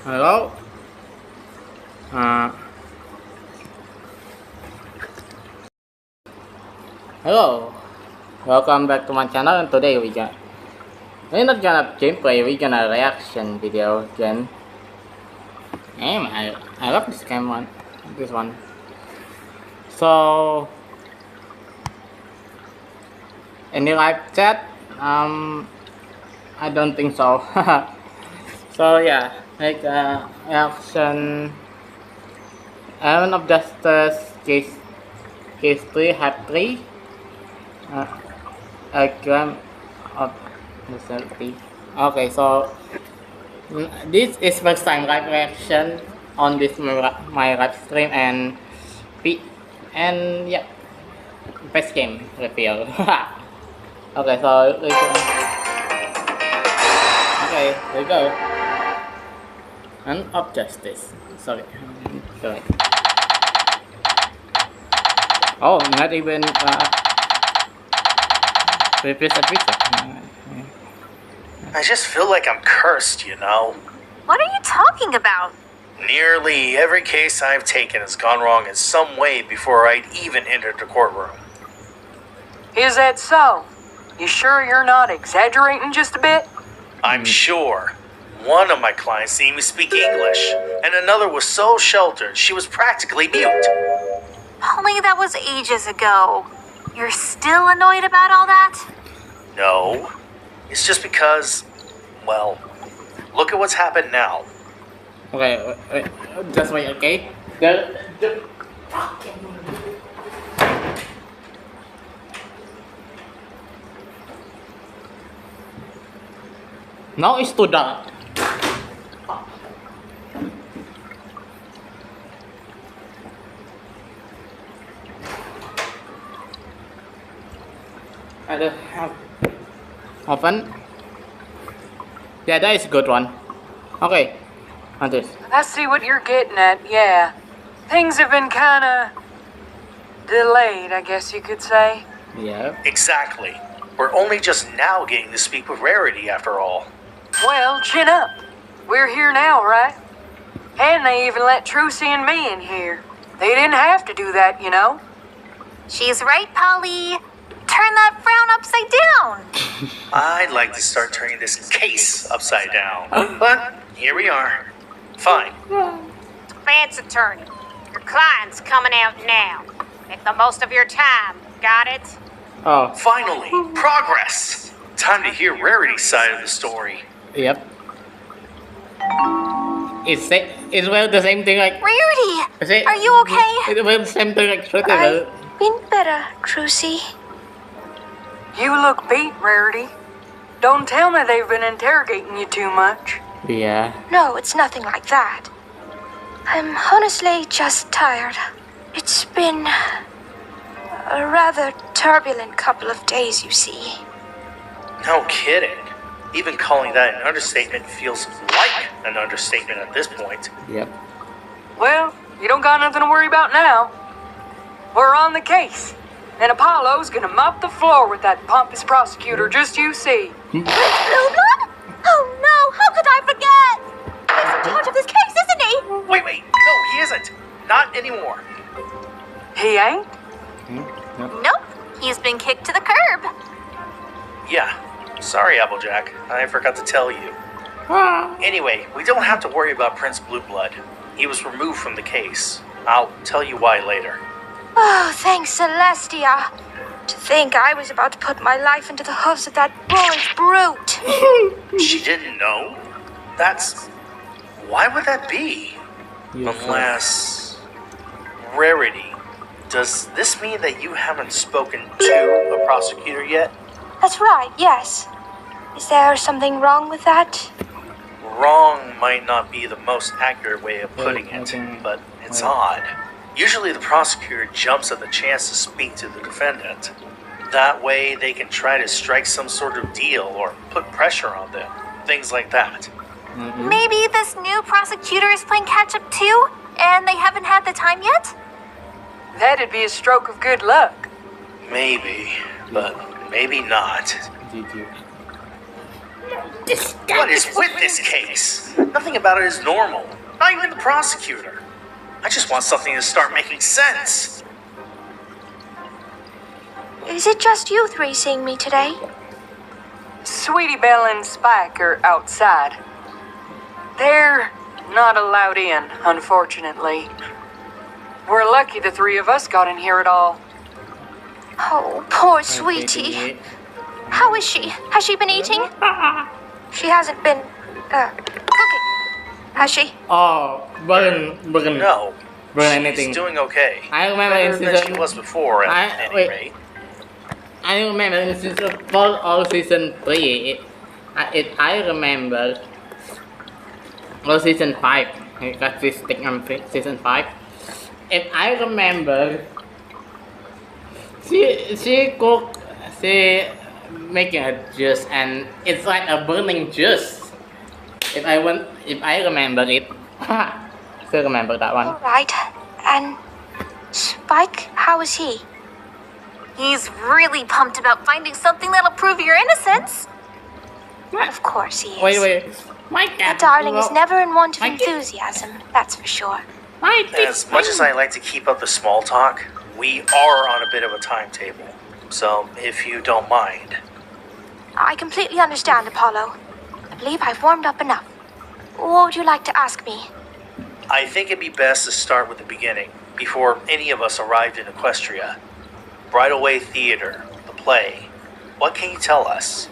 Hello. Uh, Hello. Welcome back to my channel. And today we're not gonna gameplay. We're gonna reaction video again. Damn, I love this game one. This one. So any live chat? I don't think so. So yeah, like reaction. Element of Justice case 3 have 3. A gram of necessity. Okay, so this is first time live reaction on this my live stream and yeah, best game reveal. Okay, so okay, here we go. And of Justice. Sorry. Oh, not even previous episode. I just feel like I'm cursed, you know? What are you talking about? Nearly every case I've taken has gone wrong in some way before I'd even entered the courtroom. Is that so? You sure you're not exaggerating just a bit? I'm sure. One of my clients didn't even speak English, and another was so sheltered she was practically mute. Polly, that was ages ago. You're still annoyed about all that? No, it's just because, well, look at what's happened now. Okay, wait, just wait, okay? Now it's too dark. I don't have open. Yeah, that is a good one. Okay, on this. I see what you're getting at, yeah. Things have been kinda delayed, I guess you could say. Yeah. Exactly. We're only just now getting to speak with Rarity after all. Well, chin up. We're here now, right? And they even let Trucy and me in here. They didn't have to do that, you know? She's right, Polly. Turn that frown upside down. I'd like to start turning this case upside down. But here we are. Fine. Defense attorney, your client's coming out now. Make the most of your time. Got it? Oh, Finally, progress! Time to hear Rarity's side of the story. yep. It's well the same thing like. Rarity, are you okay? It's well the same thing like Shruti. I've been better, Trucy. You look beat, Rarity. Don't tell me they've been interrogating you too much. Yeah. No, it's nothing like that. I'm honestly just tired. It's been a rather turbulent couple of days, you see. No kidding. Even calling that an understatement feels like an understatement at this point. Yep. Well, you don't got nothing to worry about now. We're on the case. And Apollo's gonna mop the floor with that pompous prosecutor, just you see. Blue Blood? Oh no, how could I forget? He's in charge of this case, isn't he? Wait, no, he isn't. Not anymore. He ain't? Nope, he's been kicked to the curb. Yeah, sorry, Applejack. I forgot to tell you. Anyway, we don't have to worry about Prince Blueblood. He was removed from the case. I'll tell you why later. Oh, thanks, Celestia. To think I was about to put my life into the hooves of that boyish brute. She didn't know? Why would that be? Unless... Rarity, does this mean that you haven't spoken to a prosecutor yet? That's right, yes. Is there something wrong with that? Wrong might not be the most accurate way of putting it, but it's odd. Usually the prosecutor jumps at the chance to speak to the defendant. That way they can try to strike some sort of deal or put pressure on them. Things like that. Maybe this new prosecutor is playing catch up too, and they haven't had the time yet? That'd be a stroke of good luck. Maybe, but maybe not. GG. What is with this case? Nothing about it is normal. Not even the prosecutor. I just want something to start making sense. Is it just you three seeing me today? Sweetie Belle and Spike are outside. They're not allowed in, unfortunately. We're lucky the three of us got in here at all. Oh, poor sweetie. How is she? Has she been eating? She hasn't been, cooking, has she? Oh, bukan No, anything. she's doing okay. I remember in Better than she season. was before, at any wait. rate. I remember in season 4 or season 3. I remember. Or season 5. I got this thing on season 5. If I remember, she cook, she making a juice, and it's like a burning juice. If I remember it, still remember that one. All right. And Spike, how is he? He's really pumped about finding something that'll prove your innocence. Of course he is. Wait, my cat. The darling is never in want of My cat- enthusiasm, that's for sure. My As much as I like to keep up the small talk, we are on a bit of a timetable. So, if you don't mind. I completely understand, Apollo. I believe I've warmed up enough. What would you like to ask me? I think it'd be best to start with the beginning, before any of us arrived in Equestria. Bridalway Theater, the play. What can you tell us?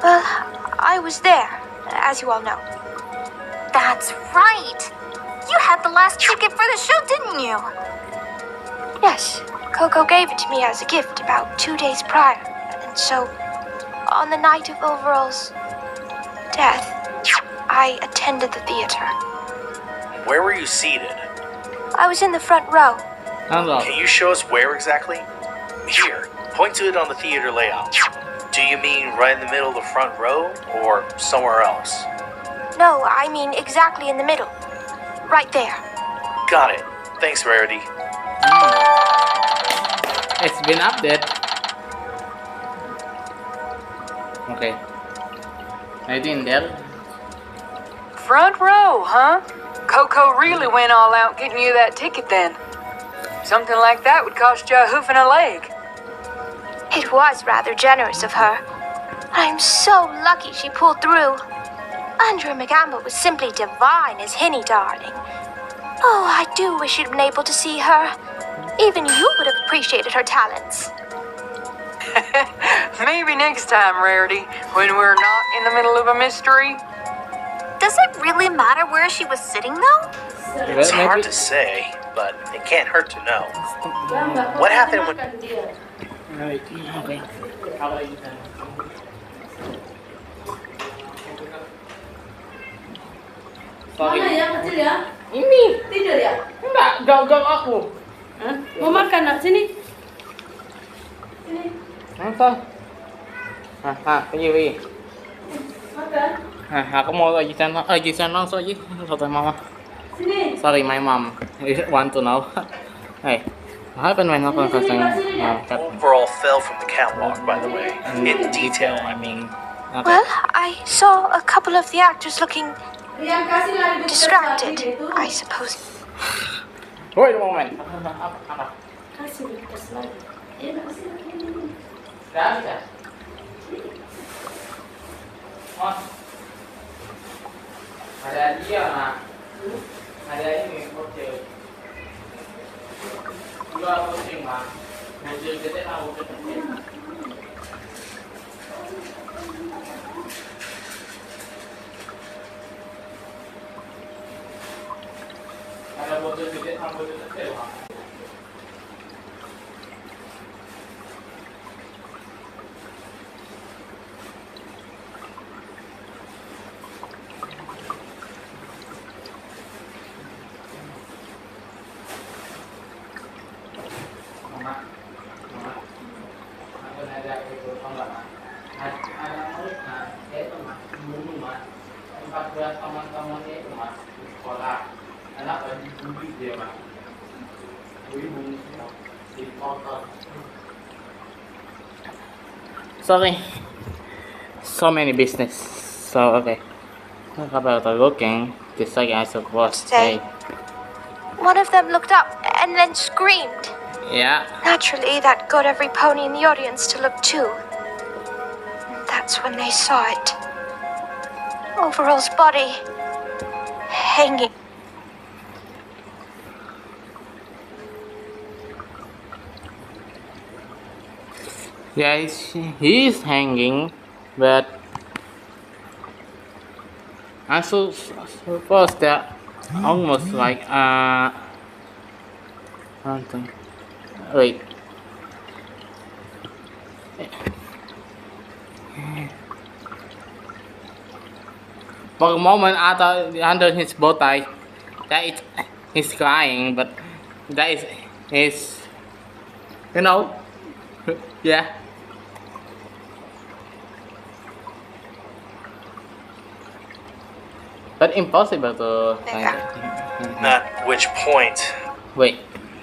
Well, I was there, as you all know. That's right. You had the last ticket for the show, didn't you? Yes, Coco gave it to me as a gift about 2 days prior. And so, on the night of Overall's death, I attended the theater. Where were you seated? I was in the front row. Hello. Can you show us where exactly? Here, point to it on the theater layout. Do you mean right in the middle of the front row, or somewhere else? No, I mean exactly in the middle. Right there. Got it. Thanks, Rarity. It's been updated. Okay. Anything there? Front row, huh? Coco really went all out getting you that ticket then. Something like that would cost you a hoof and a leg. It was rather generous of her. I'm so lucky she pulled through. Andrea McAmble was simply divine as Hinny, darling. Oh, I do wish you'd been able to see her. Even you would have appreciated her talents. Maybe next time, Rarity, when we're not in the middle of a mystery. Does it really matter where she was sitting, though? It's hard to say, but it can't hurt to know. What happened when... Okay. Sorry. Mana yang kecil ya? Ini. Tidur ya? Enggak, gak aku. Hah? Mau makan nak? Sini. Sini. Nonton. Pergi. Makan. Aku mau Jisan langsung aja. Kata mama. Sini. Sorry, my mom. Want to know. Hey, what happened when aku Overall fell from the catwalk, by the way. In detail, I mean. Okay. Well, I saw a couple of the actors looking Yang kasih lari distracted, I suppose. Wait a moment. Apa? Kasih bekas lagi. Ya, kasih lagi. Gak bisa. Oh. Ada dia, nak. Ada ini, kucing. Dua kucing, Mak. Kucing gede sama kucing kecil. Ada botol gede sama botol kecil, Mak. Mama, aku ada itu Mak. Ada murid, Mak. Itu, Mak. Dulu, Mak. 14 teman-temannya itu, Mak. Di sekolah. Anak lagi bully dia, Mak. Bully semua. Di motor. Sorry. So many business. So, okay. How about the looking? Just like I supposed to Say. say. One of them looked up and then screamed. Yeah. Naturally, that got every pony in the audience to look too. And that's when they saw it. Overall's body hanging. Yeah, he's hanging, but I suppose that almost like something. Wait. For a moment, I thought under his bow tie that he's crying, but that is his, you know, yeah. But impossible to find it. At which point, Wait,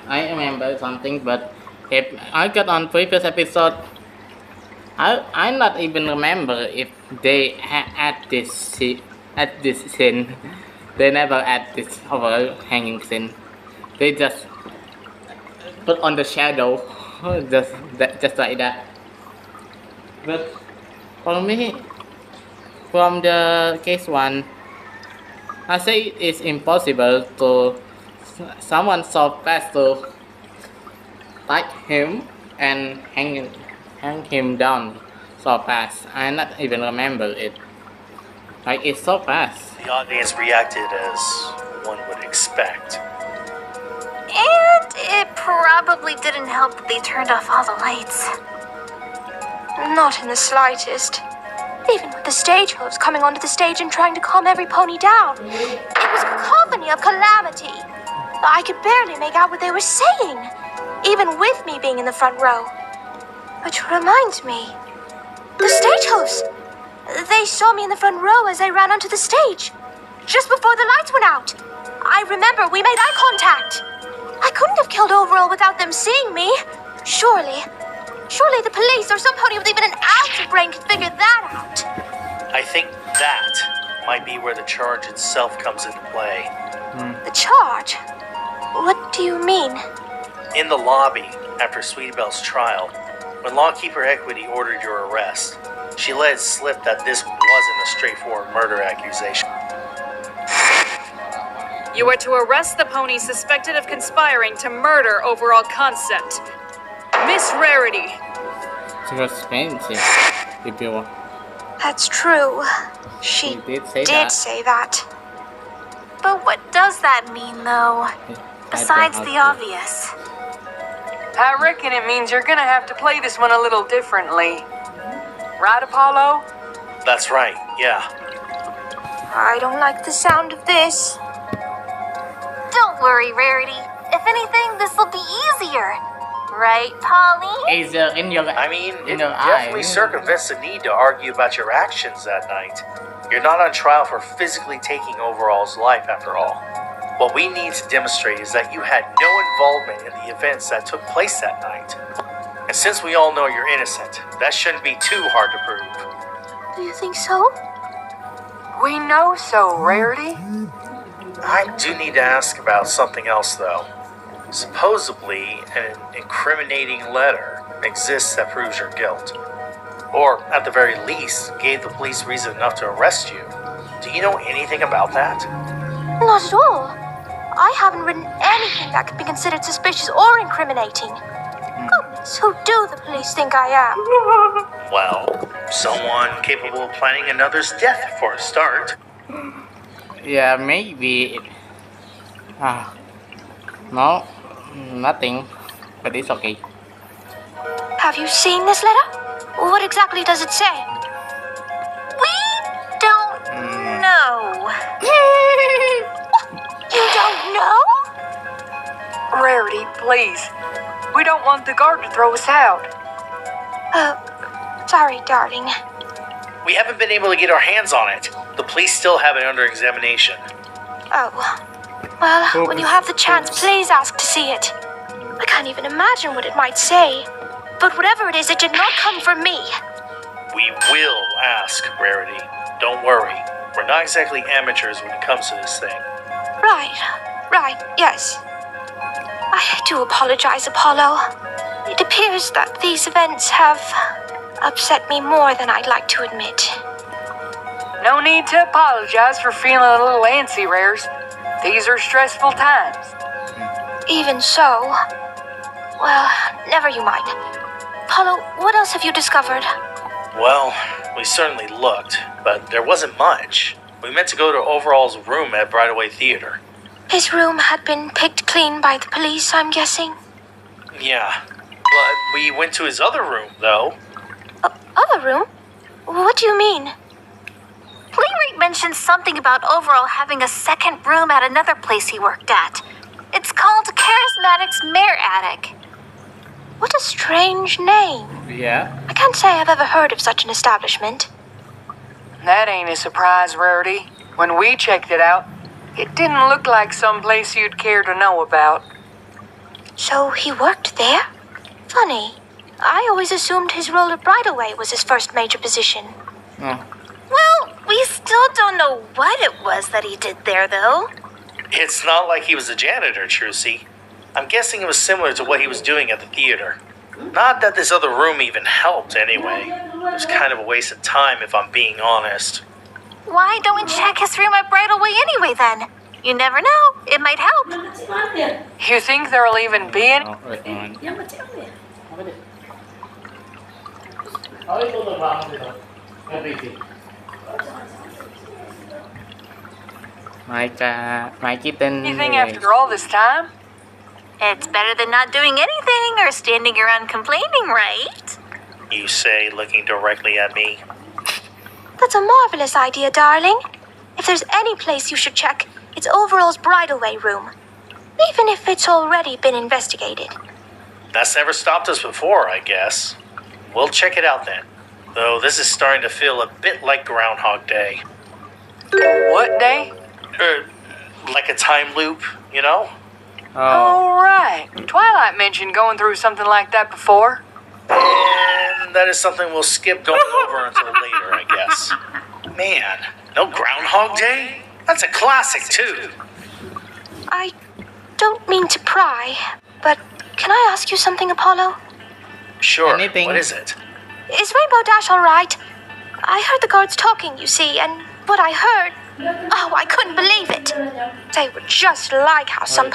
I remember something, but if I got on previous episode, I not even remember if they add this scene. They never add this overall hanging scene. They just put on the shadow, just like that. But for me, from the case one, I say it's impossible to someone so fast to take him and hang him down so fast. I not even remember it. Like it's so fast. the audience reacted as one would expect. And it probably didn't help that they turned off all the lights. Not in the slightest. Even with the stagehoes coming onto the stage and trying to calm every pony down. It was a cacophony of calamity. I could barely make out what they were saying, even with me being in the front row. Which reminds me, the stagehoes. They saw me in the front row as I ran onto the stage, just before the lights went out. I remember we made eye contact. I couldn't have killed Overall without them seeing me. Surely the police or some pony with even an ounce of brain could figure that out. I think that might be where the charge itself comes into play. The charge? What do you mean? In the lobby, after Sweetie Belle's trial, when Lawkeeper Equity ordered your arrest, she let it slip that this wasn't a straightforward murder accusation. You are to arrest the pony suspected of conspiring to murder Overall Concept. Miss Rarity. It's expensive, if you want. That's true. She did say did that. say that. But what does that mean, though? Besides the obvious. I reckon it means you're gonna have to play this one a little differently. Right, Apollo? That's right, yeah. I don't like the sound of this. Don't worry, Rarity. If anything, this will be easier. Right, Polly? Is in your I mean, it in your definitely eye. circumvents the need to argue about your actions that night. You're not on trial for physically taking Overall's life, after all. What we need to demonstrate is that you had no involvement in the events that took place that night. And since we all know you're innocent, that shouldn't be too hard to prove. Do you think so? We know so, Rarity. I do need to ask about something else, though. Supposedly, an incriminating letter exists that proves your guilt. Or, at the very least, gave the police reason enough to arrest you. Do you know anything about that? Not at all. I haven't written anything that could be considered suspicious or incriminating. Goodness, who do the police think I am? Well, someone capable of planning another's death for a start. Yeah, maybe. No, nothing. But it's okay. Have you seen this letter? What exactly does it say? We don't know. You don't know? Rarity, please. We don't want the guard to throw us out. Sorry, darling. We haven't been able to get our hands on it. The police still have it under examination. Oh. Well, when you have the chance, please ask to see it. I can't even imagine what it might say. But whatever it is, it did not come from me. We will ask, Rarity. Don't worry, we're not exactly amateurs when it comes to this thing. Right, yes. I do apologize, Apollo. It appears that these events have upset me more than I'd like to admit. No need to apologize for feeling a little antsy, Rares. These are stressful times. Even so, well, never you mind. Apollo, what else have you discovered? Well, we certainly looked, but there wasn't much. We meant to go to Overall's room at Brideway Theater. His room had been picked clean by the police, I'm guessing. Yeah, but we went to his other room, though. Other room? What do you mean? Lyric mentioned something about Overall having a second room at another place he worked at. It's called Charismatic's Mare Attic. What a strange name. Yeah. I can't say I've ever heard of such an establishment. That ain't a surprise, Rarity. When we checked it out, it didn't look like some place you'd care to know about. So he worked there? Funny. I always assumed his role at Brideway was his first major position. Oh. Well, we still don't know what it was that he did there, though. It's not like he was a janitor, Trucy. I'm guessing it was similar to what he was doing at the theater. Not that this other room even helped, anyway. It was kind of a waste of time, if I'm being honest. Why don't we check his room at Brideway anyway, then? You never know. It might help. You think there'll even be any? Oh, wait, naman. Yang kecil ya? Apa dia? Oh, itu tuh banget itu. Ngerti. Mikey then. You think after all this time? It's better than not doing anything or standing around complaining, right? You say, looking directly at me. That's a marvelous idea, darling. If there's any place you should check, it's Overall's Brideway room. Even if it's already been investigated. That's never stopped us before, I guess. We'll check it out then. Though this is starting to feel a bit like Groundhog Day. What day? Like a time loop, you know? Oh. Oh, right. Twilight mentioned going through something like that before. And that is something we'll skip going over until later, I guess. Man, no Groundhog Day? That's a classic, too. I don't mean to pry, but can I ask you something, Apollo? Sure. Anything. What is it? Is Rainbow Dash all right? I heard the guards talking, you see, and what I heard... Oh, I couldn't believe it. They were just like how some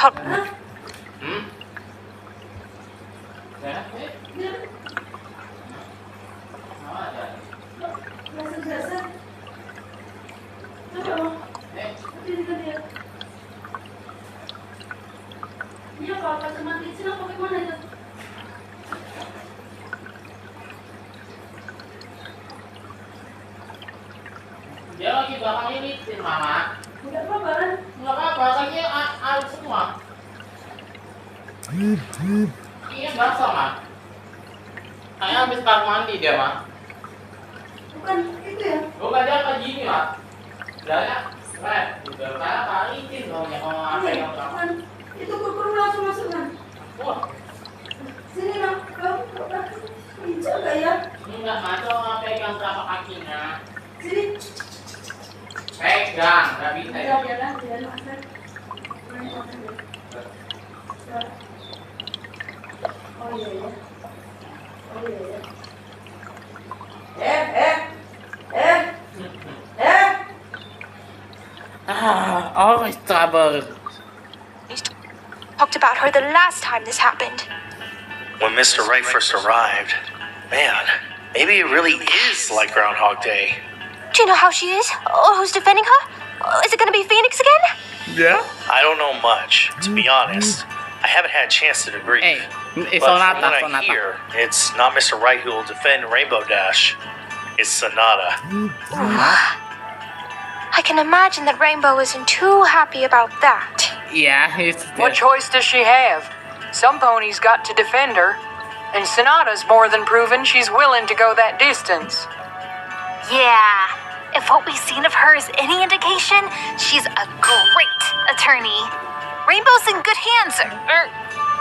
Iya, kalau pas mati sini apa gimana itu? Dia lagi belakangnya licin, Mama. Enggak apa-apa kan? Nggak apa-apa, kayaknya air semua. Iya, basah, Ma. Kayaknya habis kamar mandi dia, Ma. Bukan itu ya? Bukan dia kayak gini, Ma. Dia keren. Udah kayak licin dong ya, kalau apa Iya, yang kan. Itu kurang langsung masuk kan? wah, Sini nak, kamu pincang nggak ya? enggak, Ma. Coba pegang telapak kakinya. Sini. Pegang, nggak bisa ya. Ya, biar makan. Oh iya ya. Oh iya ya. Always trouble. talked about her the last time this happened. When Mr. Wright first arrived, man, maybe it really is like Groundhog Day. Do you know how she is? Or who's defending her? Is it gonna be Phoenix again? Yeah. I don't know much, to be honest. I haven't had a chance to debrief. Hey, it's But from Sonata, what I hear, it's not Mr. Wright who will defend Rainbow Dash. It's Sonata. I can imagine that Rainbow isn't too happy about that. Yeah, it's What choice does she have? Some ponies got to defend her, and Sonata's more than proven she's willing to go that distance. Yeah, if what we've seen of her is any indication, she's a great attorney. Rainbow's in good hands, or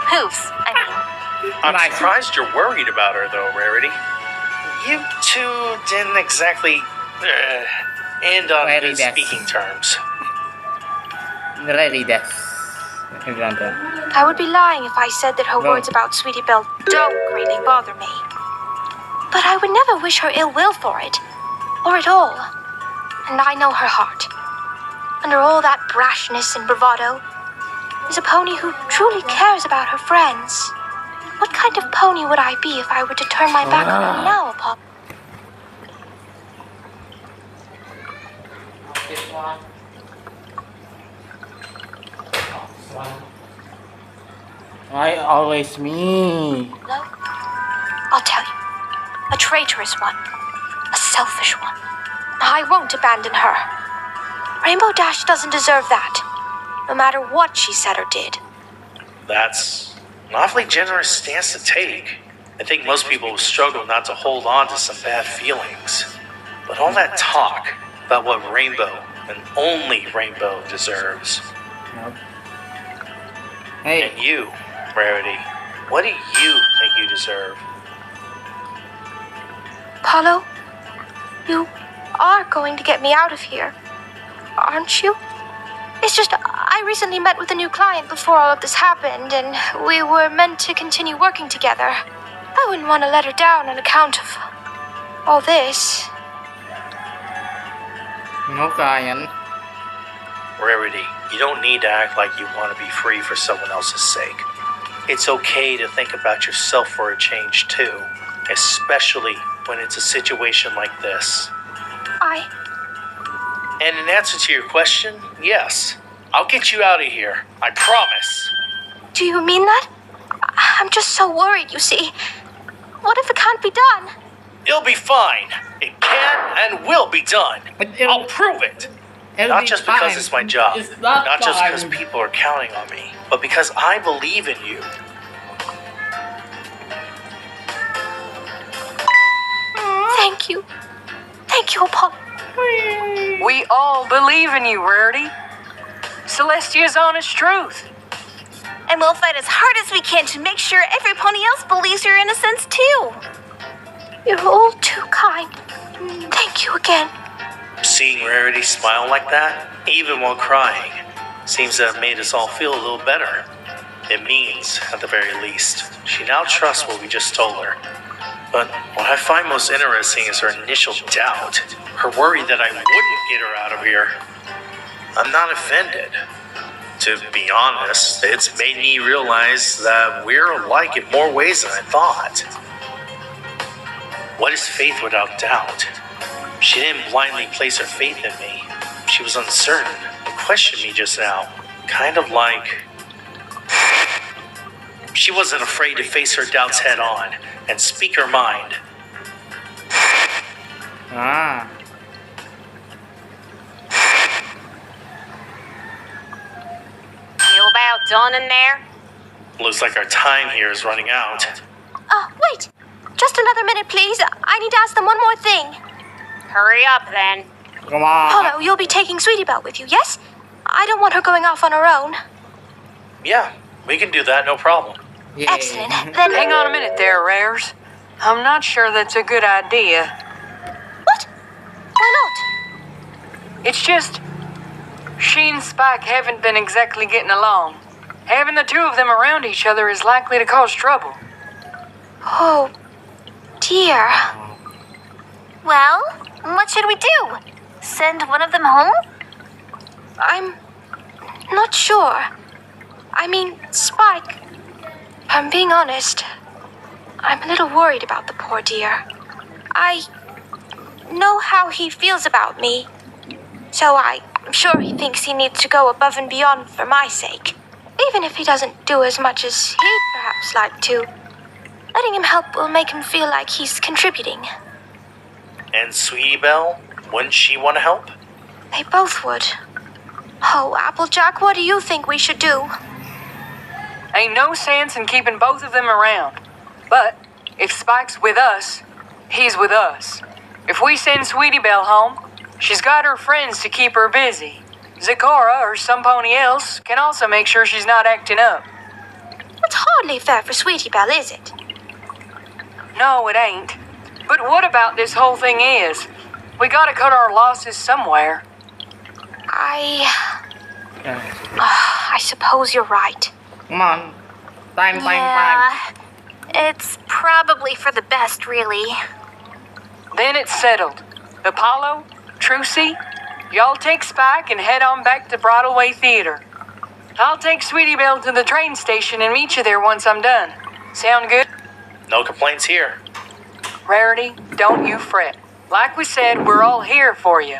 hooves, I mean. I'm Nice. surprised you're worried about her, though, Rarity. You two didn't exactly and on Very good desk. speaking terms. Really, that's example. I would be lying if I said that her No. words about Sweetie Belle don't greatly bother me. But I would never wish her ill will for it, or at all. And I know her heart. Under all that brashness and bravado is a pony who truly cares about her friends. What kind of pony would I be if I were to turn my back on her now, Apollo? This one. Why always me? No? I'll tell you. A traitorous one. A selfish one. I won't abandon her. Rainbow Dash doesn't deserve that. No matter what she said or did. That's an awfully generous stance to take. I think most people will struggle not to hold on to some bad feelings. But all that talk about what Rainbow, and only Rainbow, deserves. Nope. Hey, And you, Rarity, what do you think you deserve? Apollo, you are going to get me out of here, aren't you? It's just, I recently met with a new client before all of this happened, and we were meant to continue working together. I wouldn't want to let her down on account of all this. no client. Rarity, you don't need to act like you want to be free for someone else's sake. It's okay to think about yourself for a change too, especially when it's a situation like this. And in answer to your question, yes, I'll get you out of here. I promise. Do you mean that? I'm just so worried, you see. What if it can't be done? It'll be fine. It can and will be done. But it'll- I'll prove it. It'll Not be just because fine. it's my job, It's not just because fine. people are counting on me, but because I believe in you. Thank you. Thank you, Apollo. We all believe in you, Rarity. Celestia's honest truth. And we'll fight as hard as we can to make sure every pony else believes your innocence too. You're all too kind. Thank you again. Seeing Rarity smile like that, even while crying, seems to have made us all feel a little better. It means, at the very least, she now trusts what we just told her. But what I find most interesting is her initial doubt, her worry that I wouldn't get her out of here. I'm not offended. To be honest, it's made me realize that we're alike in more ways than I thought. What is faith without doubt? She didn't blindly place her faith in me. She was uncertain and questioned me just now, kind of like... She wasn't afraid to face her doubts head on and speak her mind. Ah. You about done in there? Looks like our time here is running out. Wait. Just another minute, please. I need to ask them one more thing. Hurry up then. Come on. Apollo, you'll be taking Sweetie Belle with you, yes? I don't want her going off on her own. Yeah, we can do that, no problem. Yay. Excellent. Then Hang on a minute there, Rares. I'm not sure that's a good idea. What? Why not? It's just, she and Spike haven't been exactly getting along. Having the two of them around each other is likely to cause trouble. Oh, dear. Well, what should we do? Send one of them home? I'm not sure. I mean, Spike, if I'm being honest, I'm a little worried about the poor dear. I know how he feels about me, so I'm sure he thinks he needs to go above and beyond for my sake. Even if he doesn't do as much as he'd perhaps like to, letting him help will make him feel like he's contributing. And Sweetie Belle, wouldn't she want to help? They both would. Oh, Applejack, what do you think we should do? Ain't no sense in keeping both of them around. But if Spike's with us, he's with us. If we send Sweetie Belle home, she's got her friends to keep her busy. Zecora or some pony else can also make sure she's not acting up. That's hardly fair for Sweetie Belle, is it? No, it ain't. But what about this whole thing is, We gotta cut our losses somewhere. I suppose you're right. Come on. Time. It's probably for the best, really. Then it's settled. Apollo, Trucy, y'all take Spike and head on back to Broadway Theater. I'll take Sweetie Belle to the train station and meet you there once I'm done. Sound good? No complaints here. Rarity, don't you fret. Like we said, we're all here for you.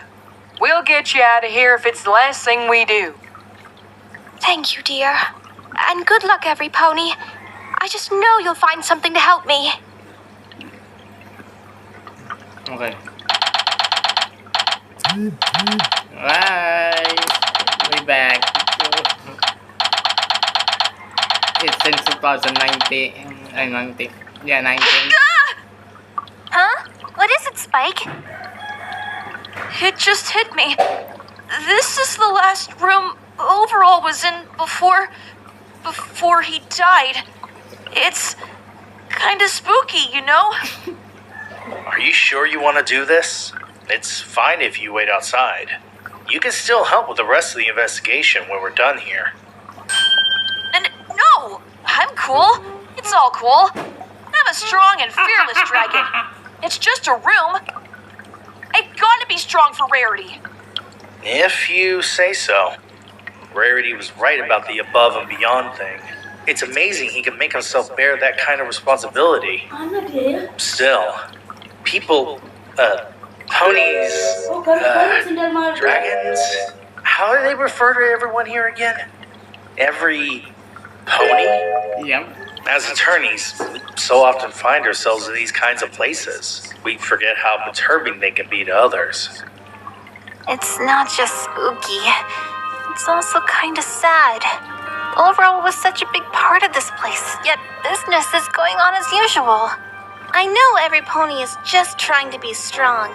We'll get you out of here if it's the last thing we do. Thank you, dear. And good luck, every pony. I just know you'll find something to help me. Okay. Bye. We back. It's since 2019. 19. Yeah, 19. Huh? What is it, Spike? It just hit me. This is the last room Overall was in before he died. It's kinda spooky, you know? Are you sure you want to do this? It's fine if you wait outside. You can still help with the rest of the investigation when we're done here. And no! I'm cool. It's all cool. I'm a strong and fearless dragon. It's just a room. I gotta be strong for Rarity. If you say so. Rarity was right about the above and beyond thing. It's amazing he can make himself bear that kind of responsibility. Still, people, ponies, dragons, how do they refer to everyone here again? Every pony? Yep. As attorneys, we so often find ourselves in these kinds of places. We forget how perturbing they can be to others. It's not just spooky. It's also kind of sad. Overall was such a big part of this place, yet business is going on as usual. I know every pony is just trying to be strong.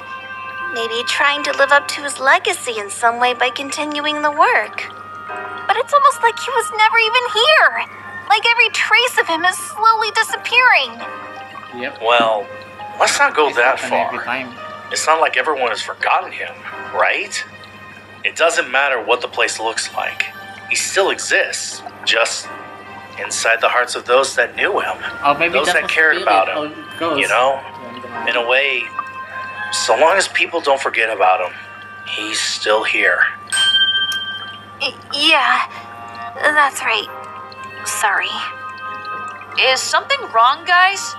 Maybe trying to live up to his legacy in some way by continuing the work. But it's almost like he was never even here. Like every trace of him is slowly disappearing. Yep. Well, let's not go that Every far. time. It's not like everyone has forgotten him, right? It doesn't matter what the place looks like. He still exists, just inside the hearts of those that knew him. Or maybe Those that's that a cared spirit about or him. ghost. You know? In a way, so long as people don't forget about him, he's still here. Yeah, that's right. Sorry. Is something wrong, guys?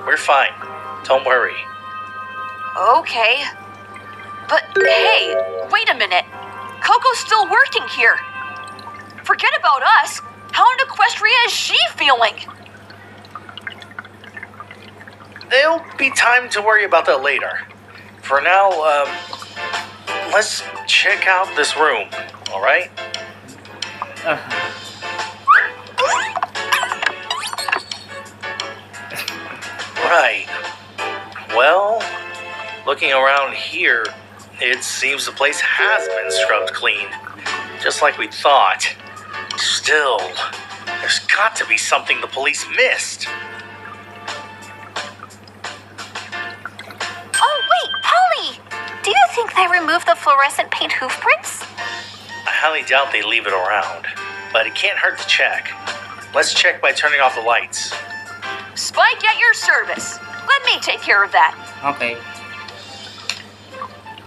We're fine. Don't worry. Okay. But hey, wait a minute. Coco's still working here. Forget about us. How in Equestria is she feeling? There'll be time to worry about that later. For now, let's check out this room, alright? Right. Well, looking around here, it seems the place has been scrubbed clean. Just like we thought. Still, there's got to be something the police missed. Oh, wait, Polly! Do you think they removed the fluorescent paint hoof prints? I highly doubt they leave it around, but it can't hurt to check. Let's check by turning off the lights. Spike at your service. Let me take care of that. Okay.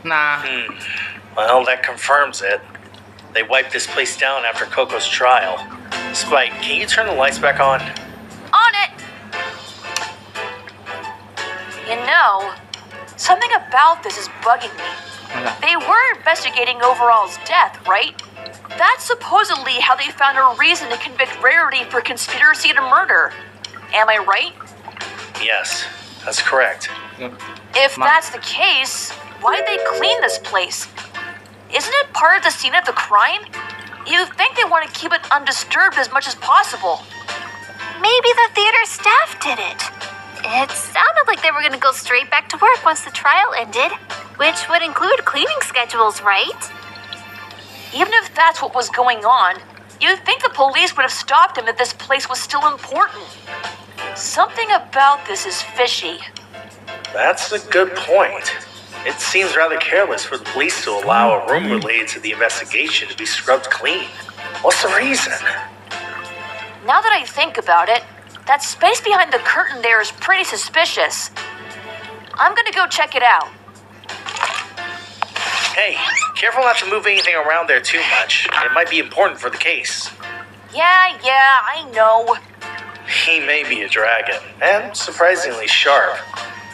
Nah. Well, that confirms it. They wiped this place down after Coco's trial. Spike, can you turn the lights back on? On it! You know, something about this is bugging me. Okay. They were investigating Overall's death, right? That's supposedly how they found a reason to convict Rarity for conspiracy to murder. Am I right? Yes, that's correct. Good. If Ma- that's the case, why did they clean this place? Isn't it part of the scene of the crime? You'd think they want to keep it undisturbed as much as possible. Maybe the theater staff did it. It sounded like they were going to go straight back to work once the trial ended, which would include cleaning schedules, right? Even if that's what was going on, you'd think the police would have stopped him if this place was still important. Something about this is fishy. That's a good point. It seems rather careless for the police to allow a room related to the investigation to be scrubbed clean. What's the reason? Now that I think about it, that space behind the curtain there is pretty suspicious. I'm gonna go check it out. Hey, careful not to move anything around there too much. It might be important for the case. Yeah, I know. He may be a dragon, and surprisingly sharp,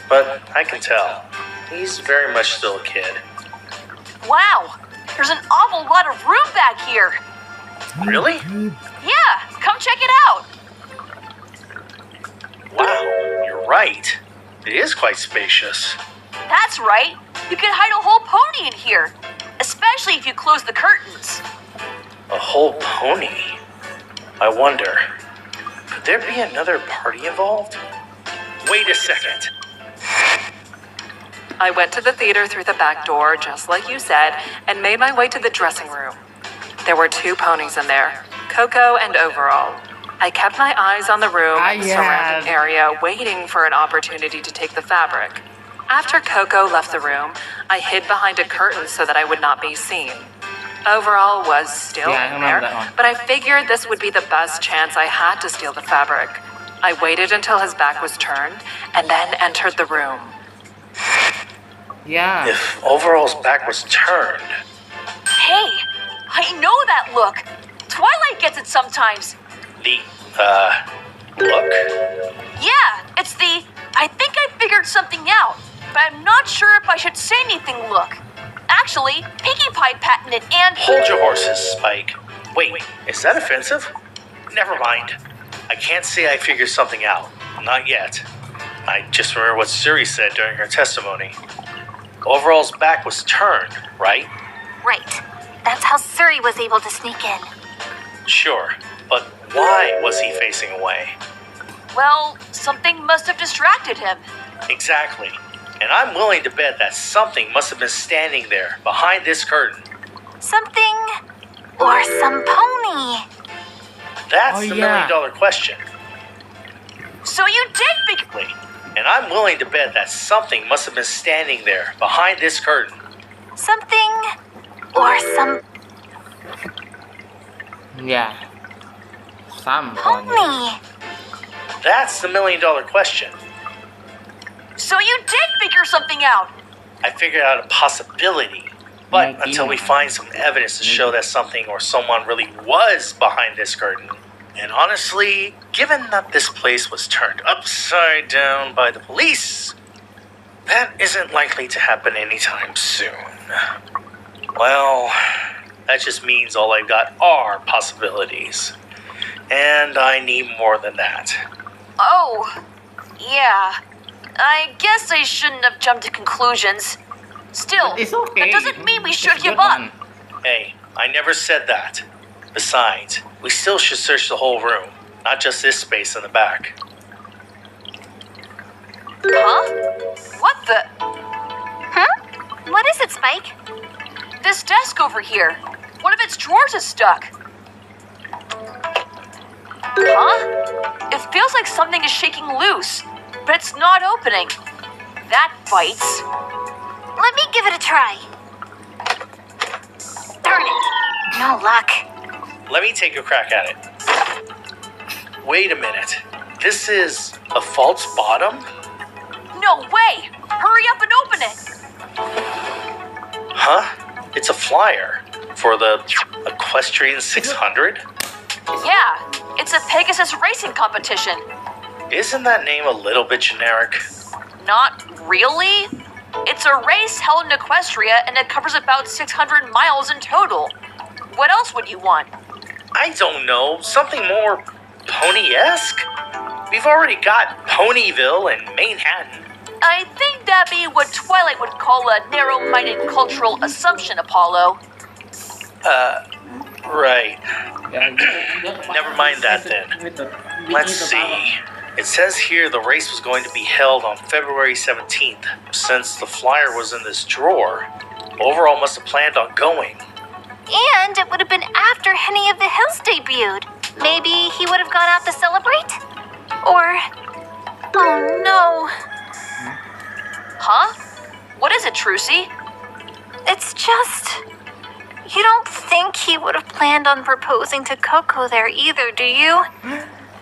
but I can tell. He's very much still a kid. Wow, there's an awful lot of room back here. Really? Yeah, come check it out. Wow, you're right. It is quite spacious. That's right. You can hide a whole pony in here, especially if you close the curtains. A whole pony? I wonder, could there be another party involved? Wait a second. I went to the theater through the back door, just like you said, and made my way to the dressing room. There were 2 ponies in there, Coco and Overall. I kept my eyes on the room and the surrounding area, waiting for an opportunity to take the fabric. After Coco left the room, I hid behind a curtain so that I would not be seen. Overall was still in there, but I figured this would be the best chance I had to steal the fabric. I waited until his back was turned, and then entered the room. Yeah. If Overall's back was turned, Hey, I know that look. Twilight gets it sometimes. the, look? Yeah, it's the I think I figured something out, but I'm not sure if I should say anything look. Actually, Pinkie Pie patented and... Hold your horses, Spike. Wait, is that offensive? Never mind. I can't say I figured something out. Not yet. I just remember what Suri said during her testimony. Overall's back was turned, right? Right. That's how Suri was able to sneak in. Sure, but why was he facing away? Well, something must have distracted him. Exactly. And I'm willing to bet that something must have been standing there, behind this curtain. Something or some pony. That's the million-dollar question. So you did figure... And I'm willing to bet that something must have been standing there, behind this curtain. Something or some Yeah. Some pony. That's the million-dollar question. So you did figure something out. I figured out a possibility. But until we find some evidence to show that something or someone really was behind this curtain. And honestly, given that this place was turned upside down by the police, that isn't likely to happen anytime soon. Well, that just means all I've got are possibilities. And I need more than that. Oh, yeah. I guess I shouldn't have jumped to conclusions. Still, It's okay. that doesn't mean we should It's a give good up. one. Hey, I never said that. Besides, we still should search the whole room, not just this space in the back. Huh? What the? Huh? What is it, Spike? This desk over here. One of its drawers is stuck. Huh? It feels like something is shaking loose, but it's not opening. That bites. Let me give it a try. Darn it. No luck. Let me take a crack at it. Wait a minute. This is a false bottom? No way! Hurry up and open it! Huh? It's a flyer for the Equestrian 600? Yeah, it's a Pegasus racing competition. Isn't that name a little bit generic? Not really. It's a race held in Equestria and it covers about 600 miles in total. What else would you want? I don't know. Something more pony-esque? We've already got Ponyville and Manhattan. I think that'd be what Twilight would call a narrow-minded cultural assumption, Apollo. Right. Never Never mind that then. Let's see. It says here the race was going to be held on February 17th. Since the flyer was in this drawer, Overall must have planned on going. And it would have been after Henny of the Hills debuted. Maybe he would have gone out to celebrate? Or... Oh no. Huh? What is it, Trucy? It's just. You don't think he would have planned on proposing to Coco there either, do you?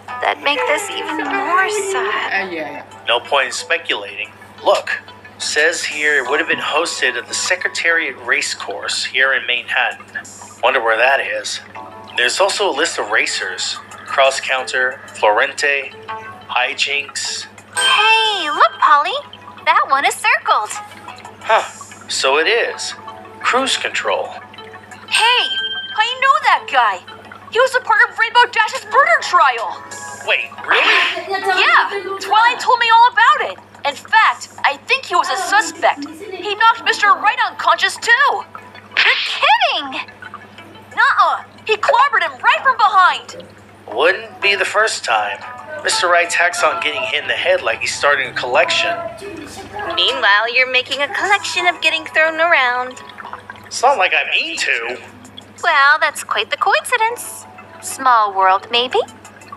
That'd make this even more sad. Yeah. No point in speculating. Look, says here it would have been hosted at the Secretariat Racecourse here in Manhattan. Wonder where that is. There's also a list of racers. Cross Counter, Florente, Hijinks. Hey, look, Polly. That one is circled. Huh, so it is. Cruise Control. Hey, I know that guy. He was a part of Rainbow Dash's murder trial. Wait, really? Yeah, Twilight told me all about it. In fact, I think he was a suspect. He knocked Mr. Wright unconscious too. You're kidding! Nuh-uh. He clobbered him right from behind. Wouldn't be the first time. Mr. Wright tacks on getting hit in the head like he's starting a collection. Meanwhile, you're making a collection of getting thrown around. It's not like I mean to. Well, that's quite the coincidence. Small world, maybe?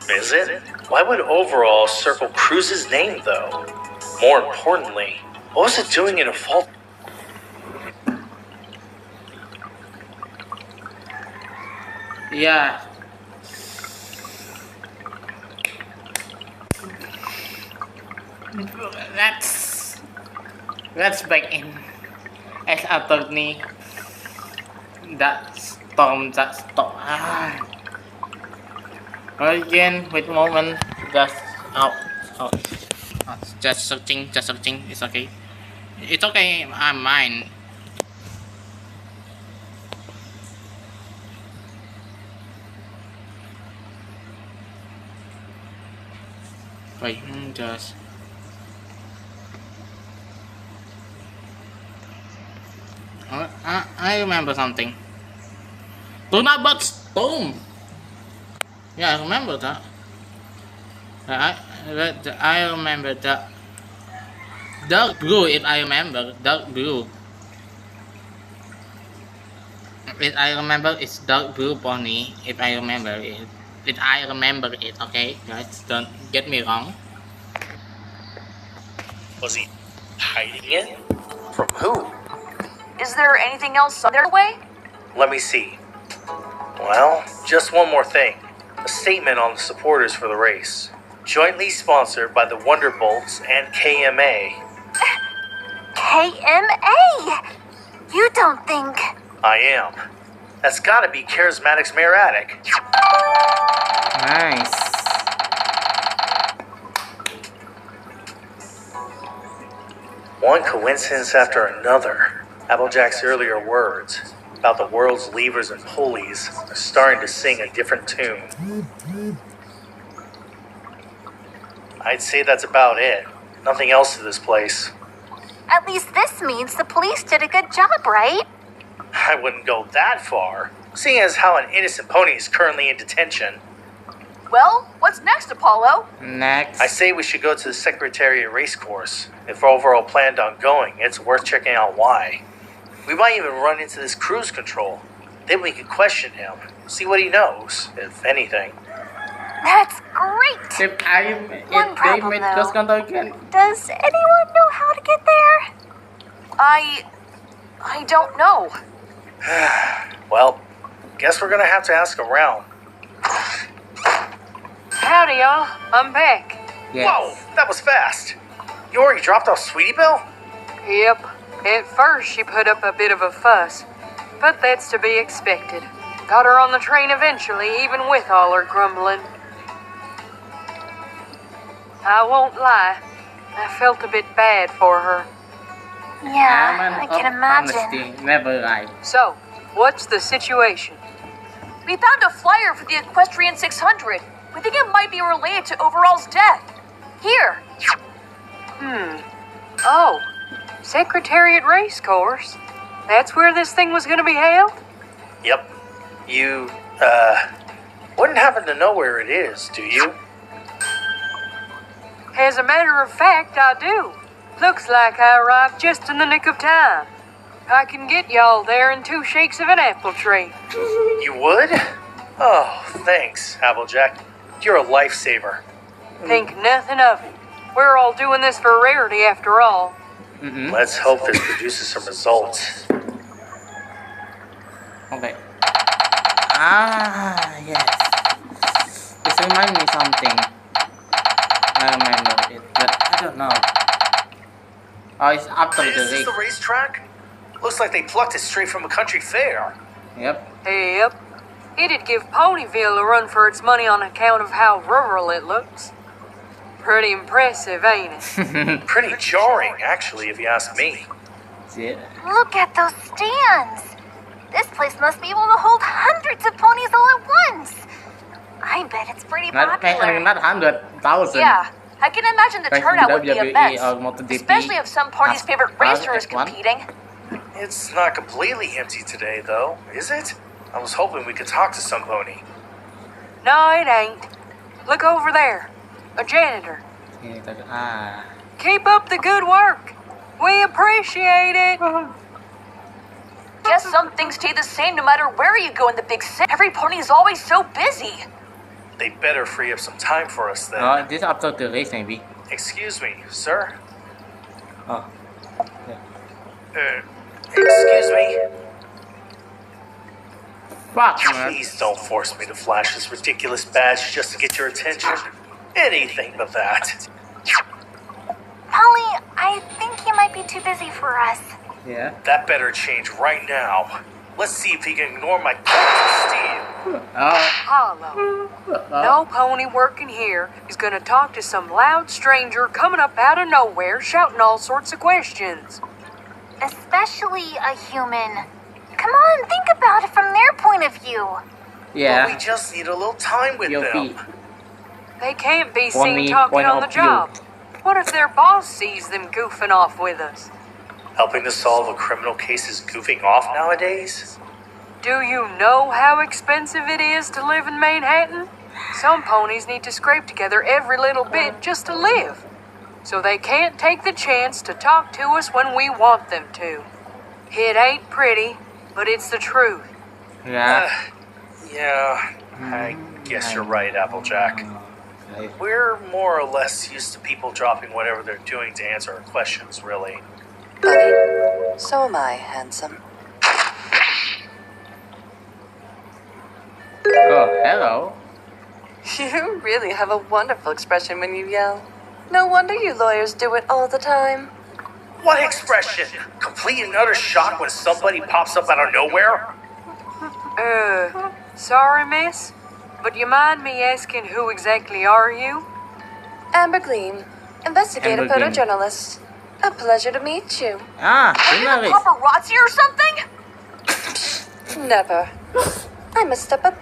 Is it? Why would Overall circle Cruz's name, though? More importantly, what was it doing in a vault? Yeah. Let's back in as attorney that storm. Again, wait a moment. Just out. Just searching. It's okay. It's okay. I'm mine. Wait, just. I remember something. Do not but storm. Yeah, I remember that. I remember that. Dark blue, if I remember. Dark blue. If I remember, it's dark blue pony. If I remember it. Okay, guys, don't get me wrong. Was he hiding it? From who? Is there anything else on their way? Let me see. Well, just one more thing. A statement on the supporters for the race. Jointly sponsored by the Wonderbolts and KMA. KMA! You don't think... I am. That's gotta be Charismatic's Mayor Attic. Nice. One coincidence after another. Applejack's earlier words about the world's levers and pulleys are starting to sing a different tune. I'd say that's about it. Nothing else to this place. At least this means the police did a good job, right? I wouldn't go that far, seeing as how an innocent pony is currently in detention. Well, what's next, Apollo? Next. I say we should go to the Secretariat Racecourse. If Overall planned on going, it's worth checking out why. We might even run into this cruise control. Then we can question him, see what he knows, if anything. That's great! If One they problem, made though. cross control again. Does anyone know how to get there? I don't know. Well, guess we're gonna have to ask around. Howdy, y'all. I'm back. Yes. Whoa, that was fast. You already dropped off Sweetie Belle? Yep. At first, she put up a bit of a fuss, but that's to be expected. Got her on the train eventually, even with all her grumbling. I won't lie, I felt a bit bad for her. Yeah, I can imagine. Honesty, never lie. So, what's the situation? We found a flyer for the Equestrian 600. We think it might be related to Overall's death. Here. Oh, Secretariat Racecourse. That's where this thing was gonna be held? Yep. You, wouldn't happen to know where it is, do you? As a matter of fact, I do. Looks like I arrived just in the nick of time. I can get y'all there in 2 shakes of an apple tree. You would? Oh, thanks, Applejack. You're a lifesaver. Think nothing of it. We're all doing this for rarity after all. Let's hope this produces some results. Okay. Ah, yes. This reminds me something. I remember it, but I don't know. Oh, it's after the Is this race. the racetrack? Looks like they plucked it straight from a country fair. Yep. Yep. It'd give Ponyville a run for its money on account of how rural it looks. Pretty impressive, ain't it? Pretty jarring, actually, if you ask me. See it? Look at those stands. This place must be able to hold hundreds of ponies all at once. I bet it's pretty Not, popular. not 100,000. Yeah, I can imagine the Like turnout would be WWE immense. or MotoGP. Especially if some party's favorite racer is F1. competing. It's not completely empty today, though, is it? I was hoping we could talk to some pony. No, it ain't. Look over there. A janitor. Ah. Keep up the good work. We appreciate it. Guess some things stay the same no matter where you go in the big city. Every pony is always so busy. They better free up some time for us then. Oh, this after the race maybe. Excuse me, sir? Oh. Excuse me? Fuck, man. Please don't force me to flash this ridiculous badge just to get your attention. Anything but that. Polly, I think he might be too busy for us. Yeah. That better change right now. Let's see if he can ignore my calls to steal. Hollow. No pony working here is gonna talk to some loud stranger coming up out of nowhere shouting all sorts of questions. Especially a human. Come on, think about it from their point of view. Yeah. But we just need a little time with Your them. feet. They can't be One seen me, talking one on the of you. job. What if their boss sees them goofing off with us? Helping to solve a criminal case is goofing off nowadays? Do you know how expensive it is to live in Manhattan? Some ponies need to scrape together every little bit just to live. So they can't take the chance to talk to us when we want them to. It ain't pretty, but it's the truth. Yeah. Yeah, I guess you're right, Applejack. Right. We're more or less used to people dropping whatever they're doing to answer our questions, really. Buddy, so am I, handsome. Oh, hello. You really have a wonderful expression when you yell. No wonder you lawyers do it all the time. What expression? Complete and utter shock when somebody pops up out of nowhere? Sorry, miss, but you mind me asking who exactly are you? Amber Gleam, investigative Amber Gleam. photojournalist. A pleasure to meet you. Ah, Are you the journalist. paparazzi or something? Never. I must step up.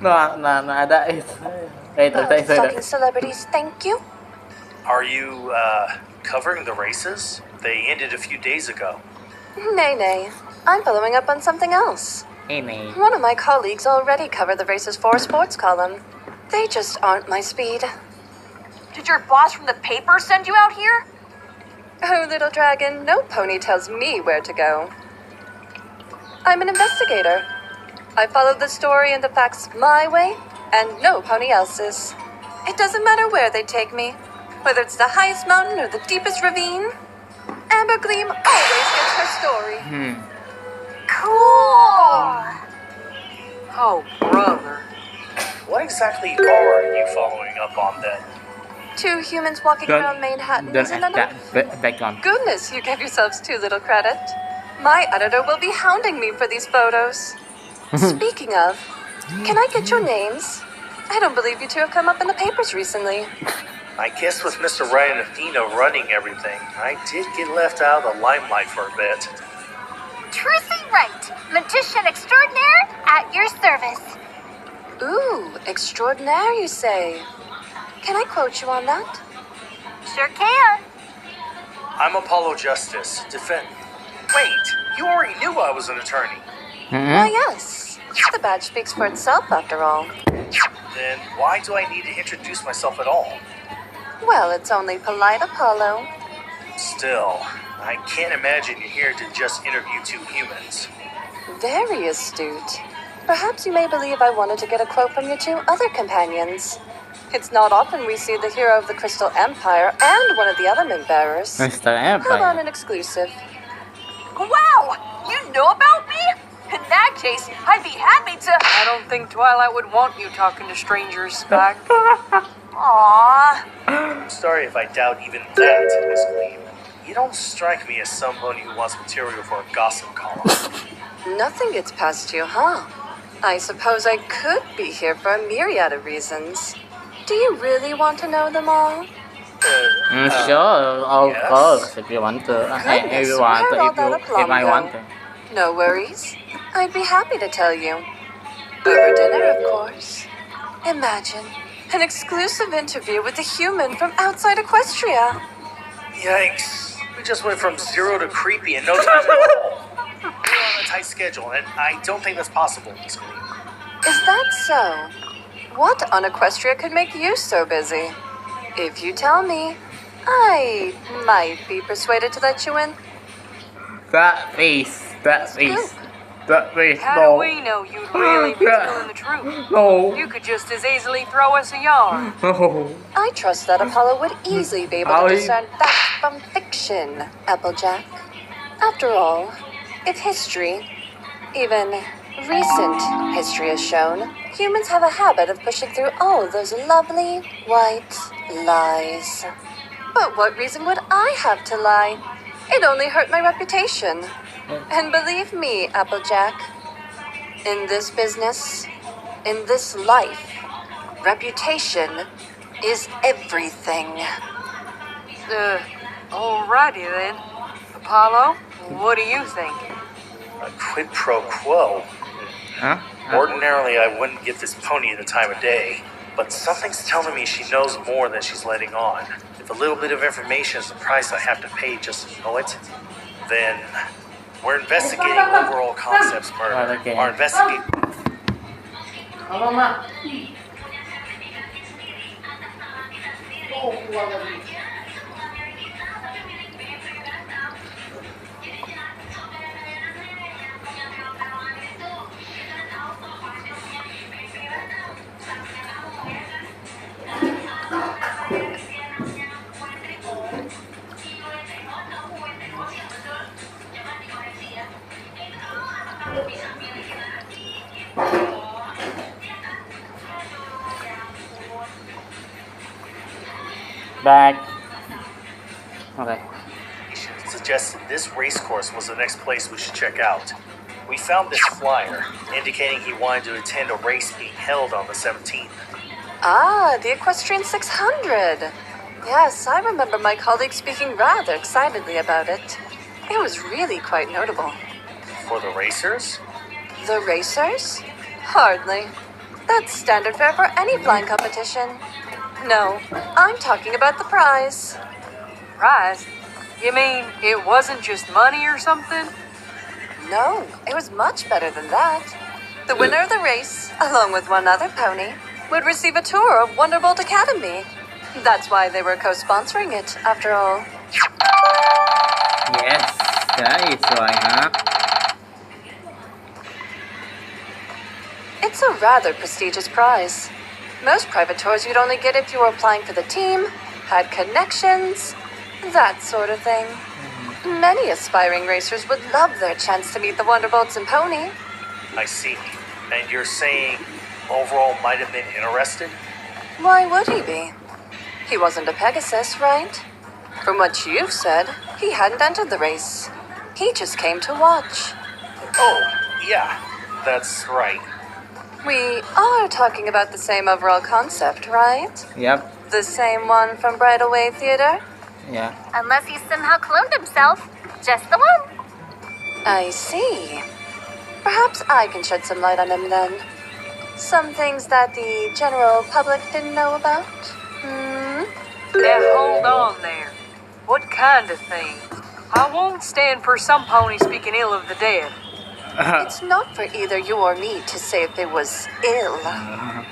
No, ada itu. Itu. Stalking celebrities, thank you. Are you, covering the races? They ended a few days ago. Nay. I'm following up on something else. Ini. One of my colleagues already covered the races for a sports column. They just aren't my speed. Did your boss from the paper send you out here? Oh, little dragon, no pony tells me where to go. I'm an investigator. I follow the story and the facts my way, and no pony else's. It doesn't matter where they take me, whether it's the highest mountain or the deepest ravine. Amber Gleam always gets her story. Cool. Oh, brother. What exactly are you following up on then? 2 humans walking around Manhattan Don't isn't ask enough. that background. Goodness, you gave yourselves too little credit. My editor will be hounding me for these photos. Speaking of, can I get your names? I don't believe you two have come up in the papers recently. I guess with Mr. Ryan and Athena running everything, I did get left out of the limelight for a bit. Trucy right. Magician extraordinaire at your service. Ooh, extraordinaire, you say? Can I quote you on that? Sure can. I'm Apollo Justice, defend. Wait, you already knew I was an attorney. Why, yes. The badge speaks for itself, after all. Then why do I need to introduce myself at all? Well, it's only polite, Apollo. Still, I can't imagine you're here to just interview 2 humans. Very astute. Perhaps you may believe I wanted to get a quote from your 2 other companions. It's not often we see the hero of the Crystal Empire and one of the element bearers. Mr. How about Empire. an exclusive? Wow! You know about me? In that case, I'd be happy to. I don't think Twilight would want you talking to strangers, Spike. Aww. I'm sorry if I doubt even that, Miss Queen. You don't strike me as somebody who wants material for a gossip column. Nothing gets past you, huh? I suppose I could be here for a myriad of reasons. Do you really want to know them all? Sure, of yes. course, if you want to. If you want to, where'd all that if I aplomb want go? to. No worries. I'd be happy to tell you. Over dinner, of course. Imagine an exclusive interview with a human from outside Equestria. Yikes. We just went from 0 to creepy in no time at all. We're on a tight schedule, and I don't think that's possible, Miss Queen. Is that so? What on Equestria could make you so busy? If you tell me, I might be persuaded to let you in. That face. That face. That face. How No. do we know you'd really be telling the truth? No. You could just as easily throw us a yarn. No. I trust that Apollo would easily be able to discern fact from fiction, Applejack. After all, if history, even recent history has shown, humans have a habit of pushing through all those lovely white lies. But what reason would I have to lie? It only hurt my reputation. And believe me, Applejack, in this business, in this life, reputation is everything. Alrighty then. Apollo, what do you think? A quid pro quo. Huh? Ordinarily, I wouldn't give this pony the time of day, but something's telling me she knows more than she's letting on. If a little bit of information is the price I have to pay just to know it, then we're investigating overall concepts murder. Right, okay. Our investigate. Halo, Mak. Back. Okay. Suggested this race course was the next place we should check out. We found this flyer indicating he wanted to attend a race being held on the 17th. Ah, the Equestrian 600. Yes, I remember my colleague speaking rather excitedly about it. It was really quite notable. For the racers? The racers? Hardly. That's standard fare for any flying competition. No, I'm talking about the prize. Prize? You mean it wasn't just money or something? No, it was much better than that. The winner of the race, along with one other pony, would receive a tour of Wonderbolt Academy. That's why they were co-sponsoring it, after all. Yes, that is why, huh? It's a rather prestigious prize. Most private tours you'd only get if you were applying for the team, had connections, that sort of thing. Many aspiring racers would love their chance to meet the Wonderbolts and Pony. I see. And you're saying Overall might have been interested? Why would he be? He wasn't a Pegasus, right? From what you've said, he hadn't entered the race. He just came to watch. Oh, yeah, that's right. We are talking about the same overall concept, right? Yep. The same one from Bridal Way Theater? Yeah. Unless he somehow cloned himself. Just the one. I see. Perhaps I can shed some light on him then. Some things that the general public didn't know about? Now hold on there. What kind of thing? I won't stand for some pony speaking ill of the dead. It's not for either you or me to say if it was ill.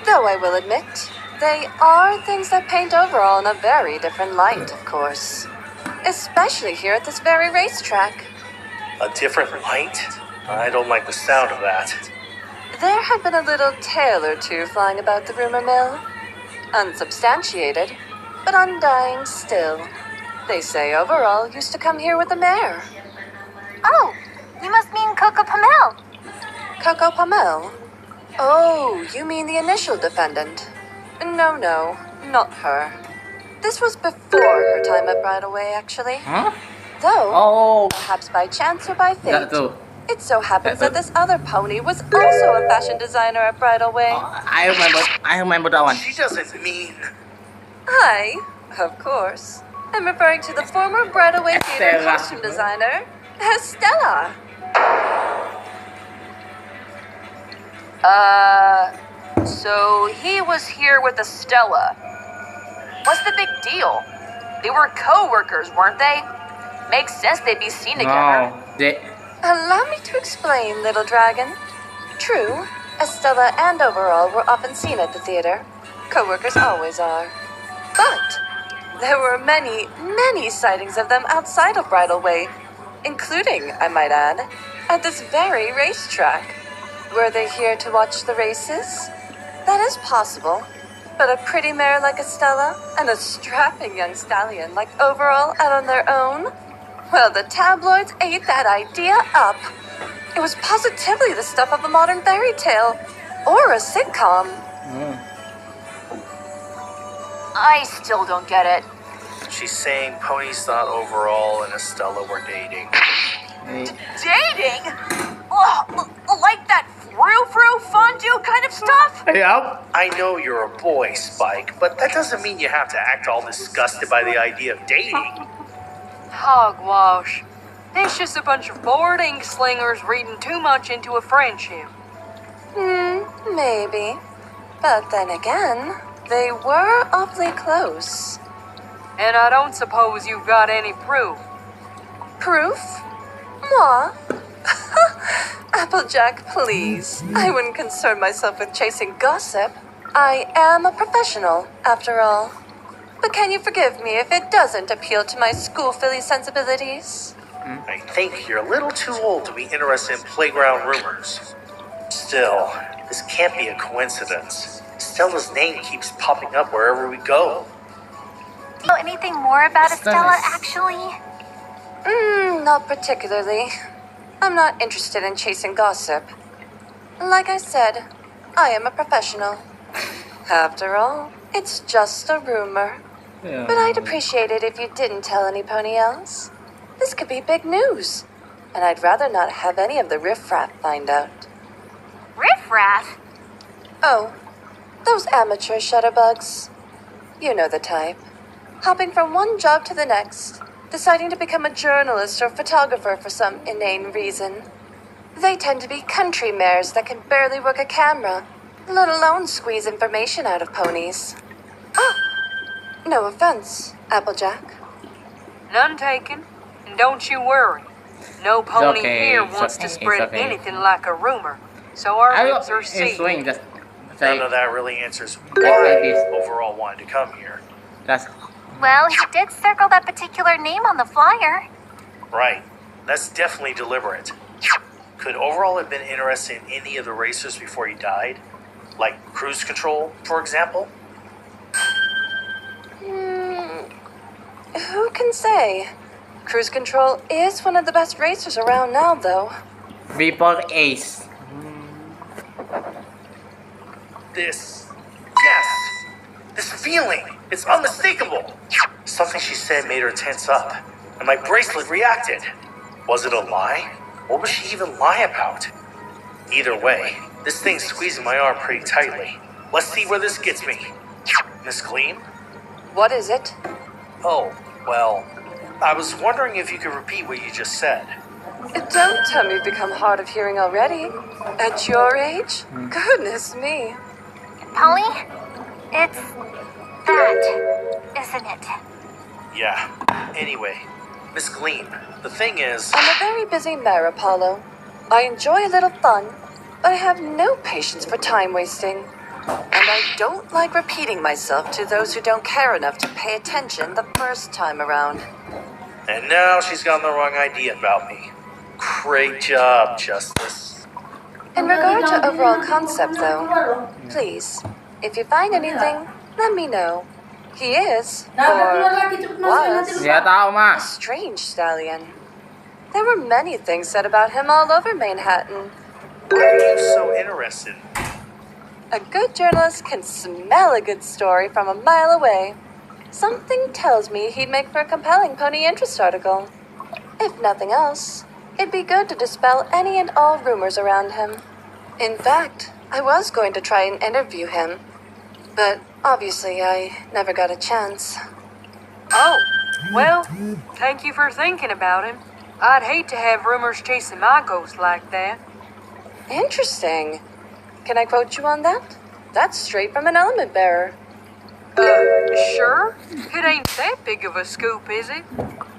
Though I will admit, they are things that paint overall in a very different light, of course. Especially here at this very racetrack. A different light? I don't like the sound of that. There had been a little tale or two flying about the rumor mill. Unsubstantiated, but undying still. They say Overall used to come here with the mayor. Oh, you must mean Coco Pamel. Coco Pamel? Oh, you mean the initial defendant? No, not her. This was before her time at Bridalway, actually. Huh? Though, Oh, perhaps by chance or by fate, that too. it so happens That that this other pony was also a fashion designer at Bridalway. I remember that one. She doesn't mean. Hi, of course. I'm referring to the former Bridalway Theater Estella. costume designer, Estella. So he was here with Estella. What's the big deal? They were co-workers, weren't they? Makes sense they'd be seen together. No, they. Allow me to explain, little dragon. True, Estella and Overall were often seen at the theater. Co-workers always are. But there were many, many sightings of them outside of Bridalway, including, I might add, at this very racetrack. Were they here to watch the races? That is possible. But a pretty mare like Estella and a strapping young stallion like Overall out on their own? Well, the tabloids ate that idea up. It was positively the stuff of a modern fairy tale or a sitcom. I still don't get it. She's saying ponies thought Overall and Estella were dating. Dating? Ugh, like that frou-frou fondue kind of stuff? Yep. I know you're a boy, Spike, but that doesn't mean you have to act all disgusted by the idea of dating. Hogwash. It's just a bunch of bored ink slingers reading too much into a friendship. Maybe. But then again, they were awfully close. And I don't suppose you've got any proof. Proof? Moi? Applejack, please. I wouldn't concern myself with chasing gossip. I am a professional, after all. But can you forgive me if it doesn't appeal to my school filly sensibilities? I think you're a little too old to be interested in playground rumors. Still, this can't be a coincidence. Stella's name keeps popping up wherever we go. Do you know anything more about That's Estella, nice. actually? Not particularly. I'm not interested in chasing gossip. Like I said, I am a professional. After all, it's just a rumor. Yeah. But I'd appreciate it if you didn't tell any pony else. This could be big news. And I'd rather not have any of the riffraff find out. Riffraff? Oh, those amateur shutterbugs. You know the type. Hopping from one job to the next, deciding to become a journalist or photographer for some inane reason. They tend to be country mares that can barely work a camera, let alone squeeze information out of ponies. Ah, no offense, Applejack. None taken. And don't you worry. No pony okay, here it's wants okay, to it's spread okay. anything like a rumor. So our I lips are it's sealed. swing just None say of that really answers like why this. Overall wanted to come here. That's Well, he did circle that particular name on the flyer. Right. That's definitely deliberate. Could Overall have been interested in any of the racers before he died? Like cruise control, for example? Who can say? Cruise Control is one of the best racers around now, though. before Ace. This. Yes! This feeling! It's unmistakable! Something she said made her tense up, and my bracelet reacted. Was it a lie? What was she even lie about? Either way, this thing's squeezing my arm pretty tightly. Let's see where this gets me. Miss Gleam? What is it? Oh, well, I was wondering if you could repeat what you just said. Don't tell me you've become hard of hearing already. At your age? Goodness me. Polly? It's that, isn't it? Yeah. Anyway, Miss Gleam, the thing is... I'm a very busy mare, Apollo. I enjoy a little fun, but I have no patience for time wasting. And I don't like repeating myself to those who don't care enough to pay attention the first time around. And now she's gotten the wrong idea about me. Great job, Justice. In regard to overall concept, though, please, if you find anything, let me know. He is, Nah, udah keluar or lagi cepet masukin nanti was, lupa. Dia tahu mah. a strange stallion. There were many things said about him all over Manhattan. Why are you so interested? A good journalist can smell a good story from a mile away. Something tells me he'd make for a compelling pony interest article. If nothing else, it'd be good to dispel any and all rumors around him. In fact, I was going to try and interview him, but obviously I never got a chance. Oh, well, thank you for thinking about him. I'd hate to have rumors chasing my ghost like that. Interesting. Can I quote you on that? That's straight from an element bearer. Sure? It ain't that big of a scoop, is it?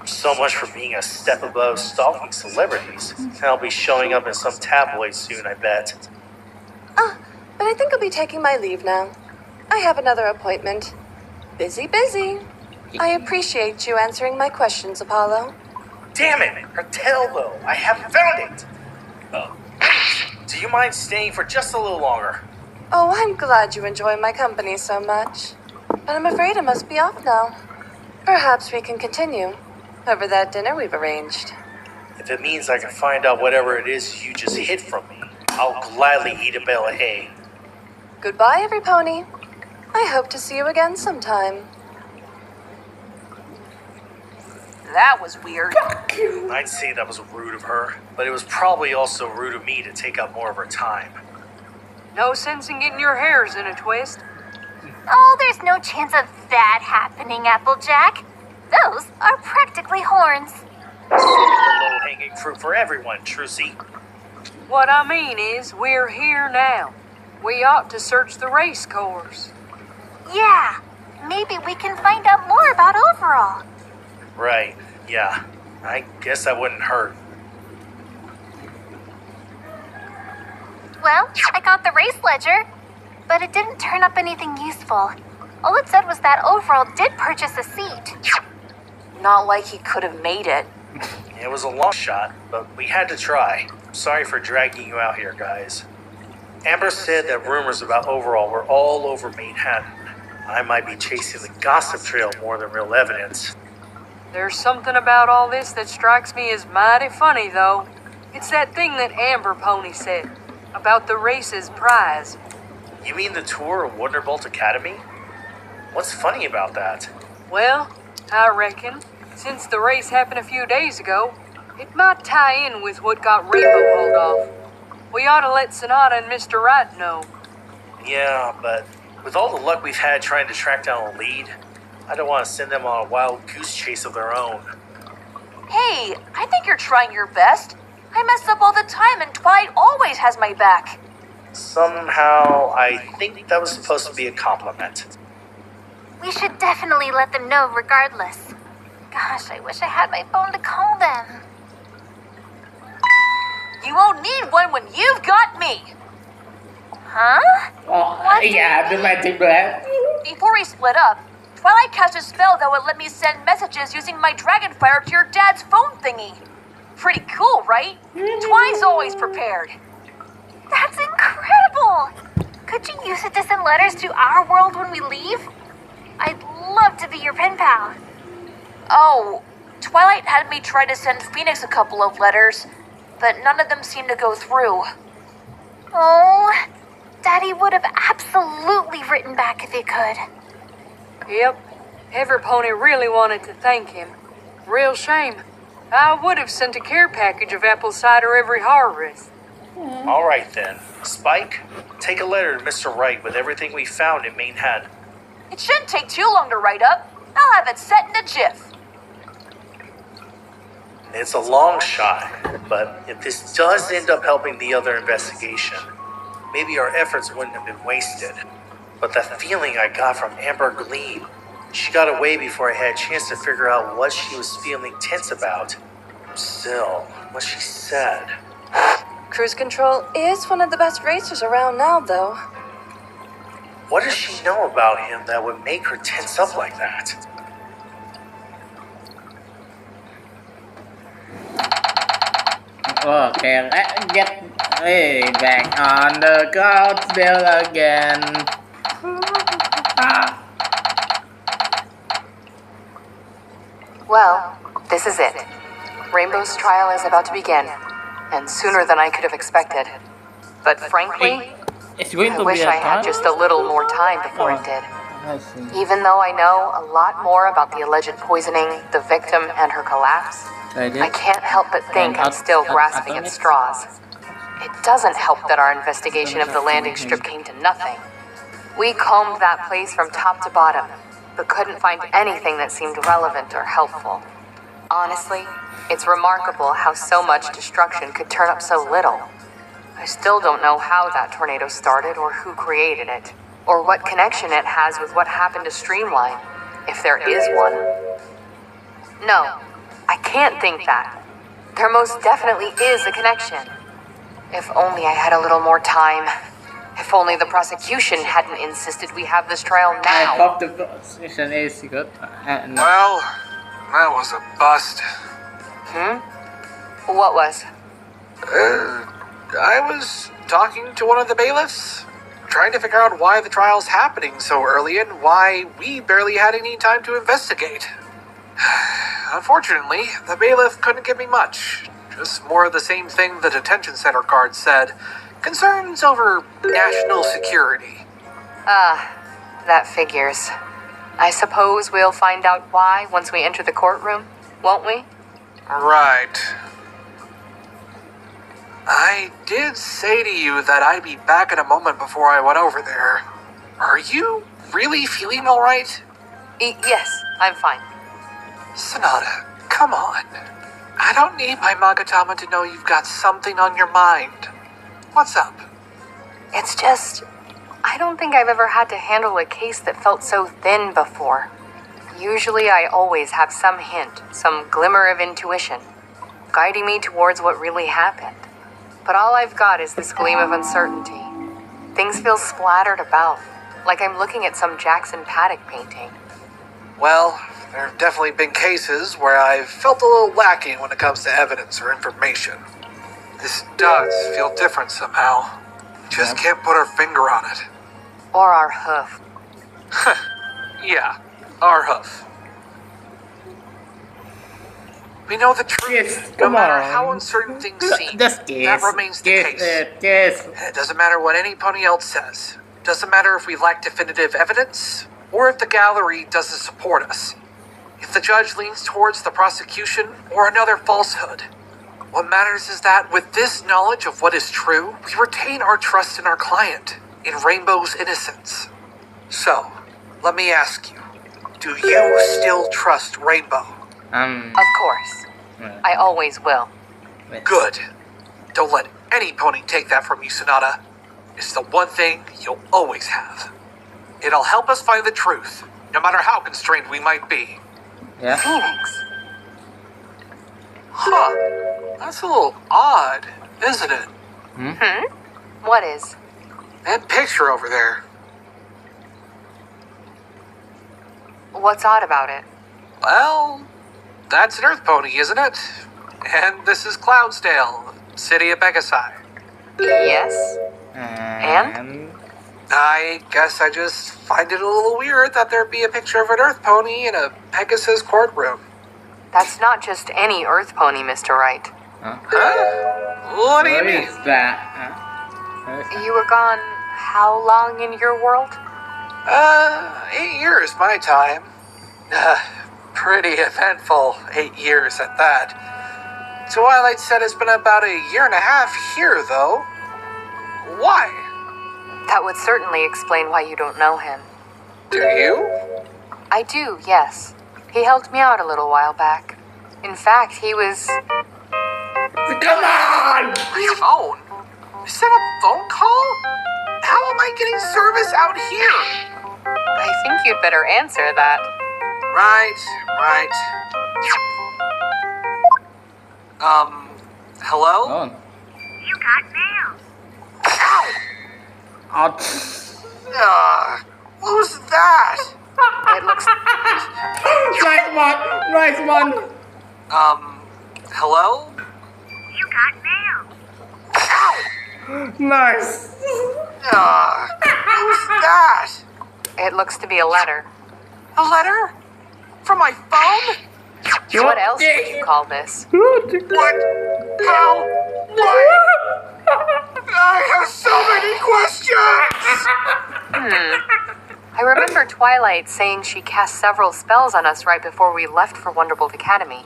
So much for being a step above stalking celebrities. I'll be showing up in some tabloid soon, I bet. But I think I'll be taking my leave now. I have another appointment. Busy, busy. I appreciate you answering my questions, Apollo. Damn it! Her tail, though. I haven't found it. Do you mind staying for just a little longer? Oh, I'm glad you enjoy my company so much. But I'm afraid I must be off now. Perhaps we can continue over that dinner we've arranged. If it means I can find out whatever it is you just hid from me, I'll gladly eat a bale of hay. Goodbye, every pony. I hope to see you again sometime. That was weird. I'd say that was rude of her, but it was probably also rude of me to take up more of her time. No sense in getting your hairs in a twist. Oh, there's no chance of that happening, Applejack. Those are practically horns. The low-hanging fruit for everyone, Trucy. What I mean is, we're here now. We ought to search the race course. Yeah, maybe we can find out more about Overall. Right, yeah. I guess that wouldn't hurt. Well, I got the race ledger, but it didn't turn up anything useful. All it said was that Overall did purchase a seat. Not like he could have made it. It was a long shot, but we had to try. Sorry for dragging you out here, guys. Amber said that rumors about Overall were all over Manhattan. I might be chasing the gossip trail more than real evidence. There's something about all this that strikes me as mighty funny, though. It's that thing that Amber Pony said about the race's prize. You mean the tour of Wonderbolt Academy? What's funny about that? Well, I reckon, since the race happened a few days ago, it might tie in with what got Rainbow hauled off. We ought to let Sonata and Mr. Wright know. Yeah, but with all the luck we've had trying to track down a lead, I don't want to send them on a wild goose chase of their own. Hey, I think you're trying your best. I mess up all the time and Twilight always has my back. Somehow, I think that was supposed to be a compliment. We should definitely let them know regardless. Gosh, I wish I had my phone to call them. You won't need one when you've got me. Huh? Oh, What? iya, the magic blast. Before we split up, Twilight cast a spell that would let me send messages using my Dragonfire to your dad's phone thingy. Pretty cool, right? Twi's always prepared. That's incredible! Could you use it to send letters to our world when we leave? I'd love to be your pen pal. Oh, Twilight had me try to send Phoenix a couple of letters, but none of them seemed to go through. Oh, Daddy would have absolutely written back if he could. Yep, Everpony really wanted to thank him. Real shame. I would have sent a care package of apple cider every harvest. All right then. Spike, take a letter to Mr. Wright with everything we found in Manhattan. It shouldn't take too long to write up. I'll have it set in a jiff. It's a long shot, but if this does end up helping the other investigation, maybe our efforts wouldn't have been wasted. But that feeling I got from Amber Gleam, she got away before I had a chance to figure out what she was feeling tense about. Still, what she said. Cruise Control is one of the best racers around now, though. What does she know about him that would make her tense up like that? Okay, let's get back on the couch still again. Well, this is it. Rainbow's trial is about to begin, and sooner than I could have expected. But frankly, It's going I to wish be a I had time. just a little more time before it did. I see. Even though I know a lot more about the alleged poisoning, the victim, and her collapse, I can't help but think I'm still grasping at straws. It doesn't help that our investigation of the landing strip came to nothing. We combed that place from top to bottom, but couldn't find anything that seemed relevant or helpful. Honestly, it's remarkable how so much destruction could turn up so little. I still don't know how that tornado started or who created it, or what connection it has with what happened to Streamline, if there is one. No, I can't think that. There most definitely is a connection. If only I had a little more time. If only the prosecution hadn't insisted we have this trial I now. hope the prosecution is good. No. Well, that was a bust. What was? I was talking to one of the bailiffs, trying to figure out why the trial's happening so early and why we barely had any time to investigate. Unfortunately, the bailiff couldn't give me much. Just more of the same thing the detention center guard said. Concerns over national security. That figures. I suppose we'll find out why once we enter the courtroom, won't we? Right. I did say to you that I'd be back in a moment before I went over there. Are you really feeling alright? Yes, I'm fine. Sonata, come on. I don't need my Magatama to know you've got something on your mind. What's up? It's just, I don't think I've ever had to handle a case that felt so thin before. Usually I always have some hint, some glimmer of intuition, guiding me towards what really happened. But all I've got is this gleam of uncertainty. Things feel splattered about, like I'm looking at some Jackson Paddock painting. Well, there have definitely been cases where I've felt a little lacking when it comes to evidence or information. This does feel different somehow. Just can't put our finger on it. Or our hoof. Yeah, our hoof. We know the truth. Yes, No come matter on. how uncertain things seem, Just guess. that remains the case. Yes. And it doesn't matter what any pony else says. It doesn't matter if we lack definitive evidence, or if the gallery doesn't support us. If the judge leans towards the prosecution or another falsehood. What matters is that with this knowledge of what is true, we retain our trust in our client, in Rainbow's innocence. So, let me ask you, do you still trust Rainbow? Of course. I always will. Good. Don't let any pony take that from you, Sonata. It's the one thing you'll always have. It'll help us find the truth, no matter how constrained we might be. Yeah. Phoenix. Huh. That's a little odd, isn't it? What is? That picture over there. What's odd about it? Well, that's an Earth Pony, isn't it? And this is Cloudsdale, city of Pegasi. Yes. And I guess I just find it a little weird that there'd be a picture of an Earth Pony in a Pegasus courtroom. That's not just any Earth Pony, Mr. Wright. Huh? What do you what mean? is that? You were gone how long in your world? 8 years my time. Pretty eventful 8 years at that. Twilight said it's been about a year and a half here, though. Why? That would certainly explain why you don't know him. Do you? I do, yes. He helped me out a little while back. In fact, he was... Come on! My phone? Is that a phone call? How am I getting service out here? I think you'd better answer that. Right. Hello? Oh. You got mail. Oh. What was that? It looks... Nice one. Hello? You got mail. Nice. What was that? It looks to be a letter. A letter? From my phone? What else would you call this? What? How? Why? I have so many questions! I remember Twilight saying she cast several spells on us right before we left for Wonderbolt Academy.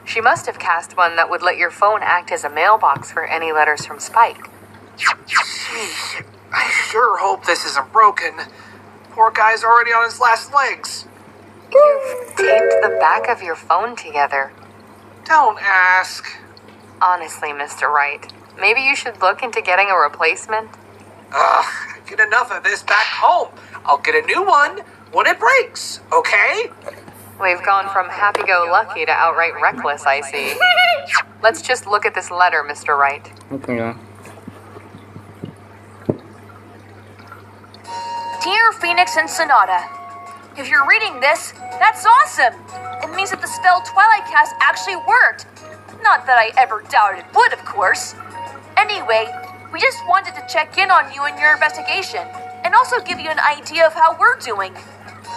She must have cast one that would let your phone act as a mailbox for any letters from Spike. Jeez, I sure hope this isn't broken. Poor guy's already on his last legs. You've taped the back of your phone together. Don't ask. Honestly, Mr. Wright, maybe you should look into getting a replacement. Ugh, get enough of this back home. I'll get a new one when it breaks, okay? We've gone from happy-go-lucky to outright reckless, I see. Let's just look at this letter, Mr. Wright. Okay. Dear Phoenix and Sonata, if you're reading this, that's awesome! It means that the spell Twilight cast actually worked. Not that I ever doubted it would, of course. Anyway, we just wanted to check in on you and your investigation, and also give you an idea of how we're doing.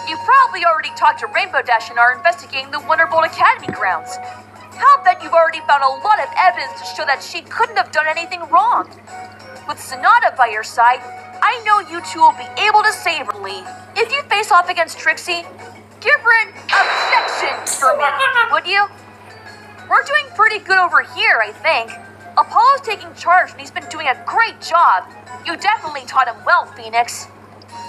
You probably already talked to Rainbow Dash and are investigating the Wonderbolt Academy grounds. I'll bet you've already found a lot of evidence to show that she couldn't have done anything wrong. With Sonata by your side, I know you two will be able to save her. If you face off against Trixie, give her an objection for me, would you? We're doing pretty good over here, I think. Apollo's taking charge and he's been doing a great job. You definitely taught him well, Phoenix.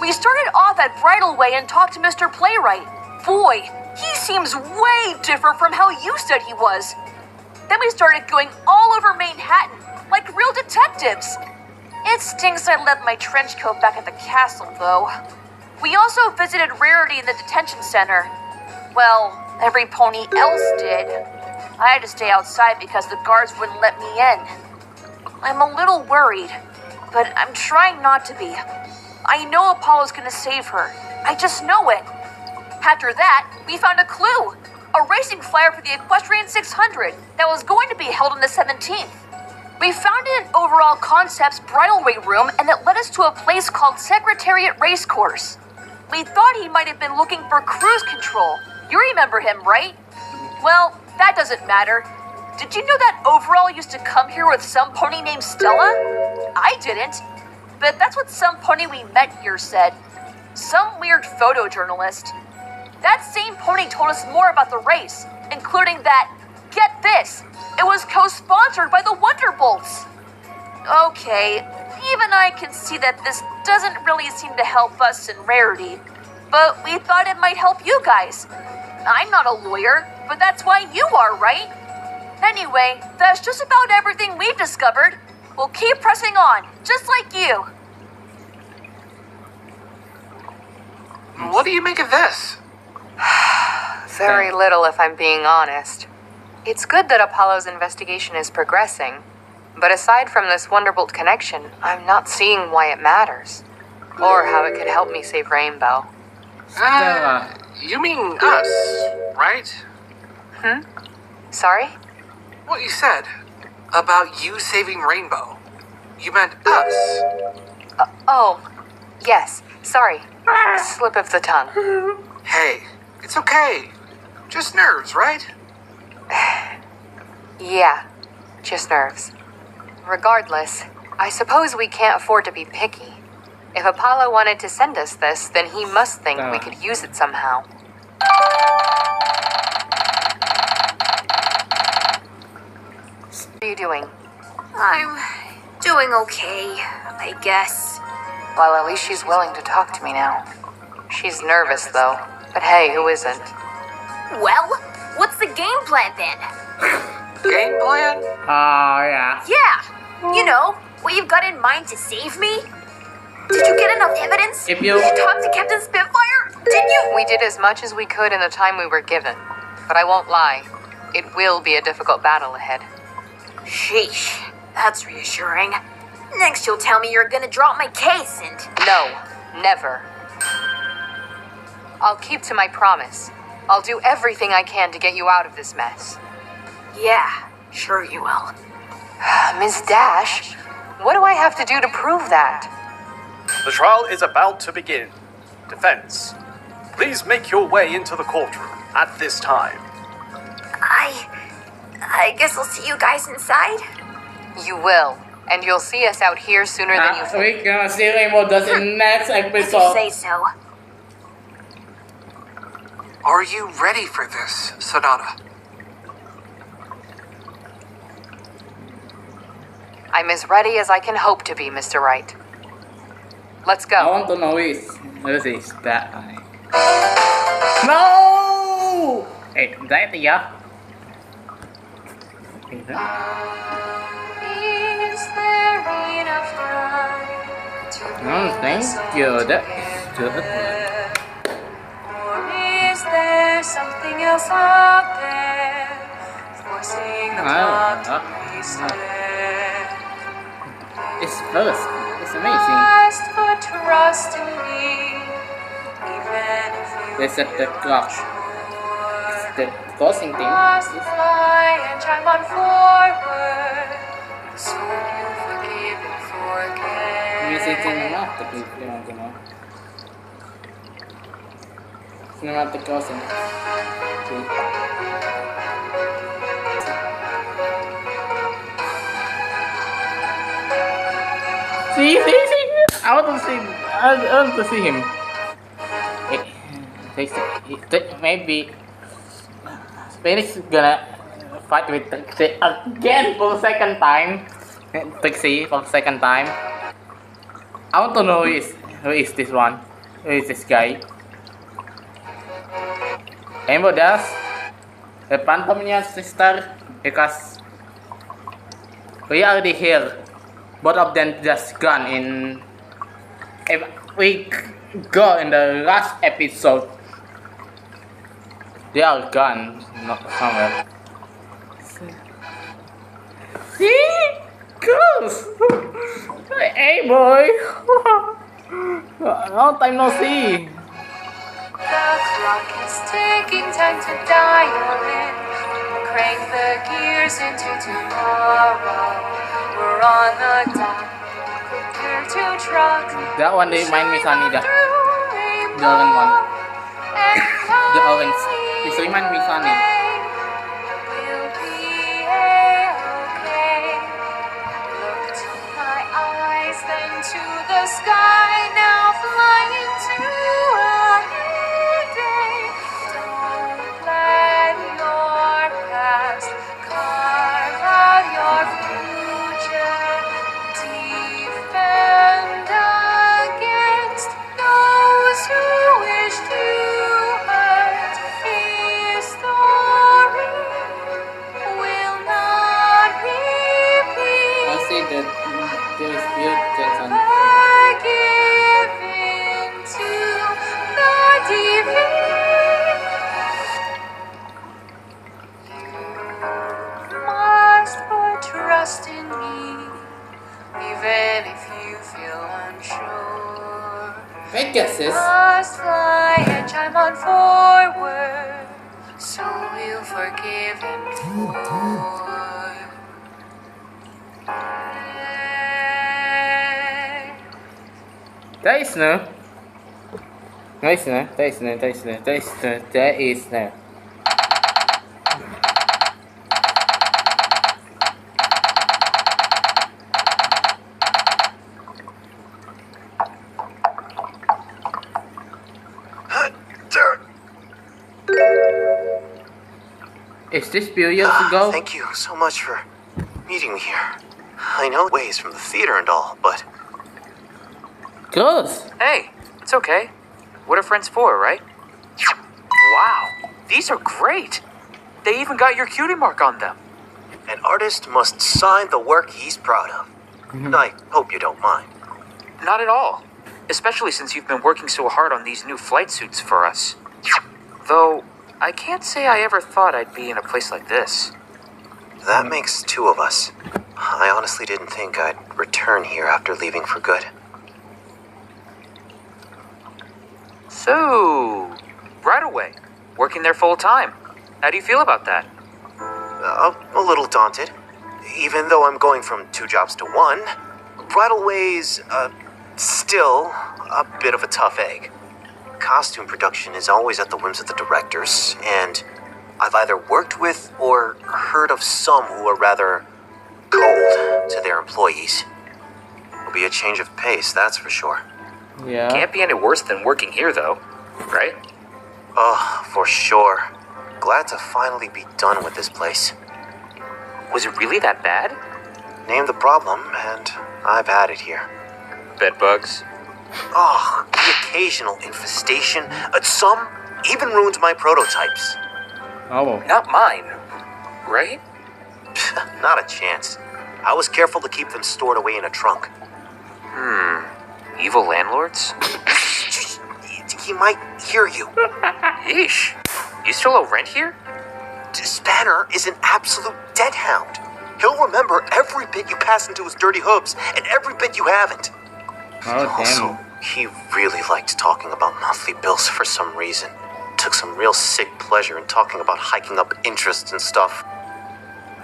We started off at Bridalway and talked to Mr. Playwright. Boy, he seems way different from how you said he was. Then we started going all over Manhattan, like real detectives. It stinks I left my trench coat back at the castle, though. We also visited Rarity in the detention center. Well, every pony else did. I had to stay outside because the guards wouldn't let me in. I'm a little worried, but I'm trying not to be. I know Apollo's gonna save her. I just know it. After that, we found a clue. A racing flyer for the Equestrian 600 that was going to be held on the 17th. We found it in Overall Concepts' Bridalway room, and it led us to a place called Secretariat Racecourse. We thought he might have been looking for cruise control. You remember him, right? Well, that doesn't matter. Did you know that Overall used to come here with some pony named Stella? I didn't. But that's what some pony we met here said. Some weird photojournalist. That same pony told us more about the race, including that, get this, it was co-sponsored by the Wonderbolts. Okay, even I can see that this doesn't really seem to help us in Rarity, but we thought it might help you guys. I'm not a lawyer, but that's why you are, right? Anyway, that's just about everything we've discovered. We'll keep pressing on, just like you. What do you make of this? Very little, if I'm being honest. It's good that Apollo's investigation is progressing, but aside from this Wonderbolt connection, I'm not seeing why it matters, or how it could help me save Rainbow. You mean us, right? Sorry? What you said about you saving Rainbow. You meant us. Oh, yes, sorry. Slip of the tongue. Hey, it's okay. Just nerves, right? Yeah, just nerves. Regardless, I suppose we can't afford to be picky. If Apollo wanted to send us this, then he must think we could use it somehow. What are you doing? I'm doing okay, I guess. Well, at least she's willing to talk to me now. She's nervous, though. But hey, who isn't? Well, what's the game plan then? Game plan? Oh, yeah. Yeah, you know, what you've got in mind to save me? Did you get enough evidence? If you- Did you talk to Captain Spitfire? Did you? We did as much as we could in the time we were given. But I won't lie, it will be a difficult battle ahead. Sheesh, that's reassuring. Next you'll tell me you're gonna drop my case and... No, never. I'll keep to my promise. I'll do everything I can to get you out of this mess. Yeah, sure you will. Ms. Dash, what do I have to do to prove that? The trial is about to begin. Defense, please make your way into the courtroom at this time. I guess I'll see you guys inside. You will. And you'll see us out here sooner than you think. We're gonna see Rainbow Dust in next If you episode. say so. Are you ready for this, Sonata? I'm as ready as I can hope to be, Mr. Wright. Let's I go. want to know who is that guy. No! Hey, that ya? Is there enough time to No, thank you. That is good. Or is there something else out there forcing the clock to reset? It's first. It's amazing. Ask for trust in me, even if you They set the clock. It's the closing thing. must fly and chime on forward, so you forgive and forget. Music cinematic, you know. Cinematic closing. See. I want to see him. Maybe Phoenix is gonna fight with Trixie again for the second time. Trixie for the second time. I want to know who is this one? Who is this guy? Rainbow Dash, the Phantom's sister, because we already here. Both of them just gone in. If we go in the last episode, they are gone, not somewhere. See? Girls! Hey boy! Long time no see. The clock is ticking, time to dial in. Crank the gears into tomorrow. We're on the dot, prepare to truck. That one they remind me Sunny, the orange one. The orange. This remind me Sunny. We'll be okay. Look to my eyes, then to the sky. Now fly into a new day. Don't let your past carve out your future. Defend against those who wish to hurt. History will not repeat. I see that there is beauty on. Give into the defeat. You must put trust in me, even if you feel unsure. Fake guesses. Must fly and chime on forward, so we'll forgive and forget. There is no. There is no. There is no. There is no. There is no. There is no. Is this few years ago? Thank you so much for meeting me here. I know ways from the theater and all, but... Good. Hey, it's okay. What are friends for, right? Wow, these are great. They even got your cutie mark on them. An artist must sign the work he's proud of. I hope you don't mind. Not at all. Especially since you've been working so hard on these new flight suits for us. Though, I can't say I ever thought I'd be in a place like this. That makes two of us. I honestly didn't think I'd return here after leaving for good. So, right away, working there full time. How do you feel about that? A little daunted. Even though I'm going from 2 jobs to 1, Bridalway's, still a bit of a tough egg. Costume production is always at the whims of the directors, and I've either worked with or heard of some who are rather cold to their employees. It'll be a change of pace, that's for sure. Yeah. Can't be any worse than working here, though, right? Oh, for sure. Glad to finally be done with this place. Was it really that bad? Name the problem, and I've had it here. Bed bugs? Oh, the occasional infestation. Some even ruined my prototypes. Oh. Not mine, right? Not a chance. I was careful to keep them stored away in a trunk. Evil landlords? He might hear you. Yeesh. You still owe rent here? Spanner is an absolute deadhound. He'll remember every bit you pass into his dirty hooves and every bit you haven't. Oh, Also, damn. he really liked talking about monthly bills for some reason. Took some real sick pleasure in talking about hiking up interest and stuff.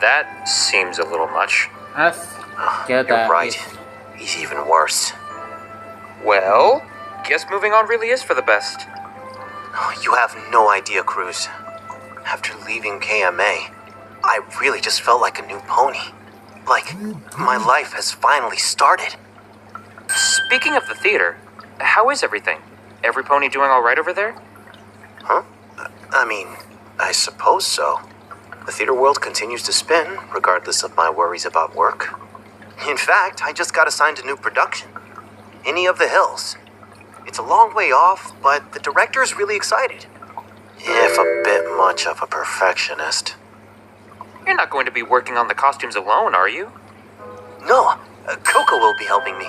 That seems a little much. You're right. He's even worse. Well, guess moving on really is for the best. You have no idea, Cruz. After leaving KMA, I really just felt like a new pony. Like, my life has finally started. Speaking of the theater, how is everything? Every pony doing all right over there? Huh? I mean, I suppose so. The theater world continues to spin, regardless of my worries about work. In fact, I just got assigned a new production. Any of the Hills. It's a long way off, but the director's really excited. If a bit much of a perfectionist. You're not going to be working on the costumes alone, are you? No, Coco will be helping me.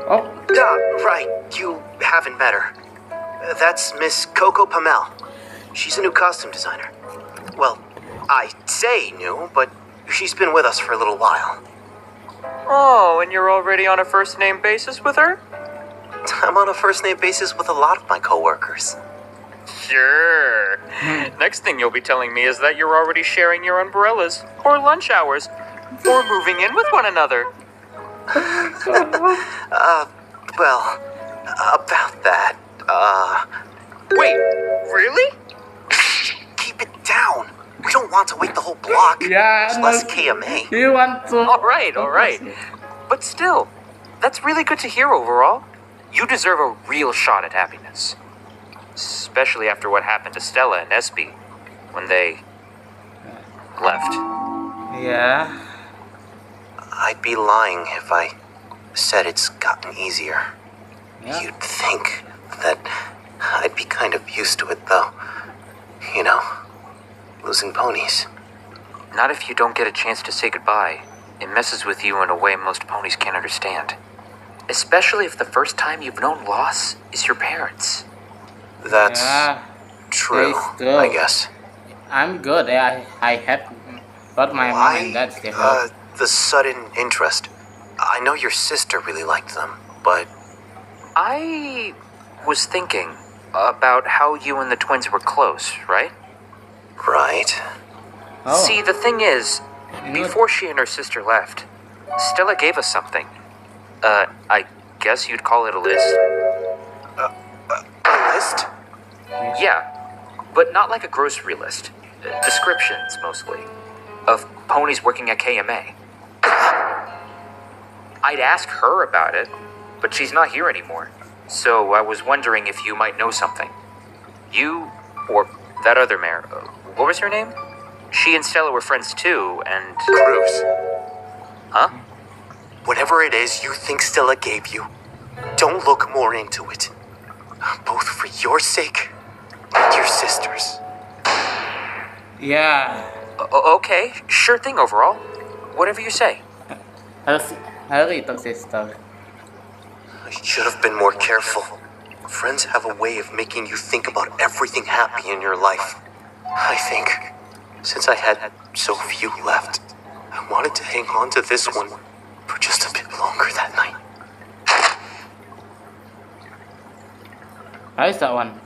Oh. Right, you haven't met her. That's Miss Coco Pamel. She's a new costume designer. Well, I say new, but she's been with us for a little while. Oh, and you're already on a first-name basis with her? I'm on a first-name basis with a lot of my coworkers. Sure. Next thing you'll be telling me is that you're already sharing your umbrellas, or lunch hours, or moving in with one another. Well, about that, Wait, really? Keep it down. We don't want to wake the whole block. Yeah, Less KMA. You want to... All right. But still, that's really good to hear overall. You deserve a real shot at happiness. Especially after what happened to Stella and Espy when they left. Yeah. I'd be lying if I said it's gotten easier. Yeah. You'd think that I'd be kind of used to it, though. You know, losing ponies. Not if you don't get a chance to say goodbye. It messes with you in a way most ponies can't understand. Especially if the first time you've known loss is your parents. That's true, I guess. I'm good. I had got my mom and dad still help. The sudden interest. I know your sister really liked them, but... I was thinking about how you and the twins were close, right? Right. Oh. See, the thing is, before she and her sister left, Stella gave us something. I guess you'd call it a list? A list? Yeah, but not like a grocery list. Descriptions, mostly, of ponies working at KMA. I'd ask her about it, but she's not here anymore. So I was wondering if you might know something. You, or that other mare, what was her name? She and Stella were friends too, and... Cruz. Huh? Whatever it is you think Stella gave you, don't look more into it. Both for your sake and your sister's. Yeah. Okay, sure thing overall. Whatever you say. Her little sister. I should have been more careful. Friends have a way of making you think about everything happy in your life. I think, since I had so few left, I wanted to hang on to this one for just a bit longer that night. How is that one?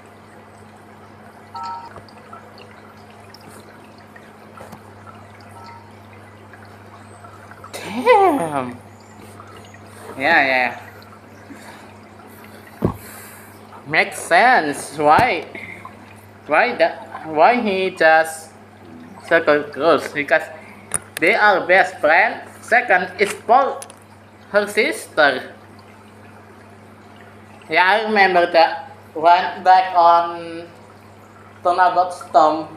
Damn. Yeah. Makes sense, right? Right? why he just circle girls? Because they are best friends. Second, it's for her sister. Yeah, I remember that one back on Tornado Storm.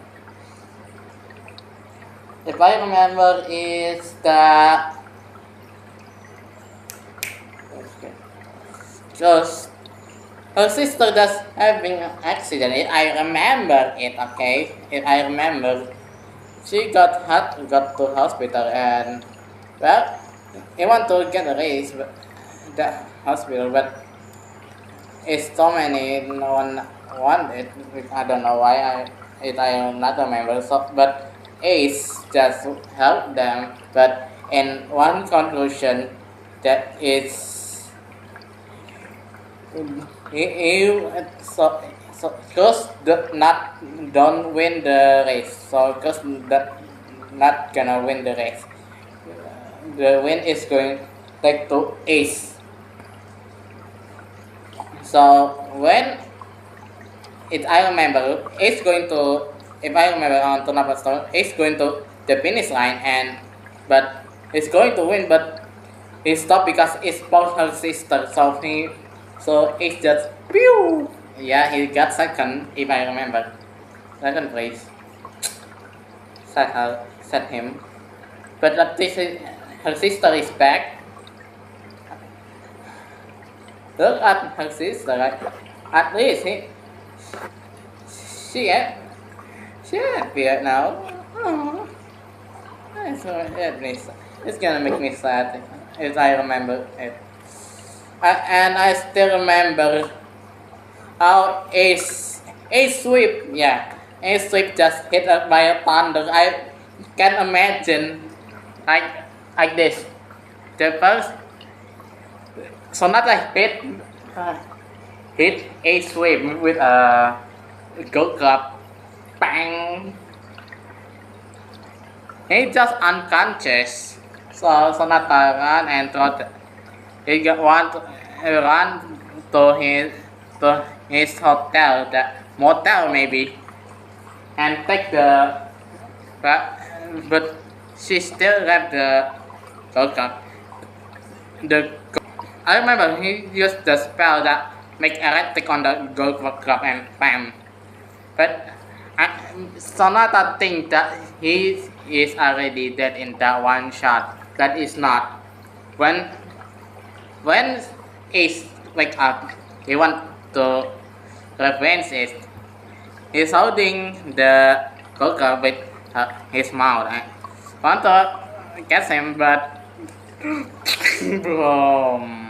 If I remember, is the just her sister does having an accident. If I remember it, okay. If I remember, she got to hospital, and well, he want to get raised the hospital, but it's so many, no one want it. I don't know why. I not remember. So, but Ace just helped them. But in one conclusion, that is so Ghost don't win the race. So Ghost not gonna win the race. The win is going back to Ace. So when I remember, Ace going to, if I remember on Tornado Storm, Ace going to the finish line, but he's going to win, but he stopped because it's for her sister. So Ace just pew. Yeah, he got second, if I remember, second place. Set him, but at least her sister is back. Look at her sister, right? At least she happy right now. Oh, it's gonna make me sad if I remember it. And I still remember how Ace Sweep, Ace Sweep just hit up by a thunder. I can imagine like this. The first. So not like hit Ace Sweep with a gold club, bang. He just unconscious. So not run and he want to run to his hotel, the motel maybe, and take but she still left the gold club. I remember he used the spell that make electric on the gold club and bam. But Sonata think that he is already dead in that one shot. That is not. When Ace wake up, he want to revenge it. He's holding the gold club with his mouth. I want to catch him, but boom.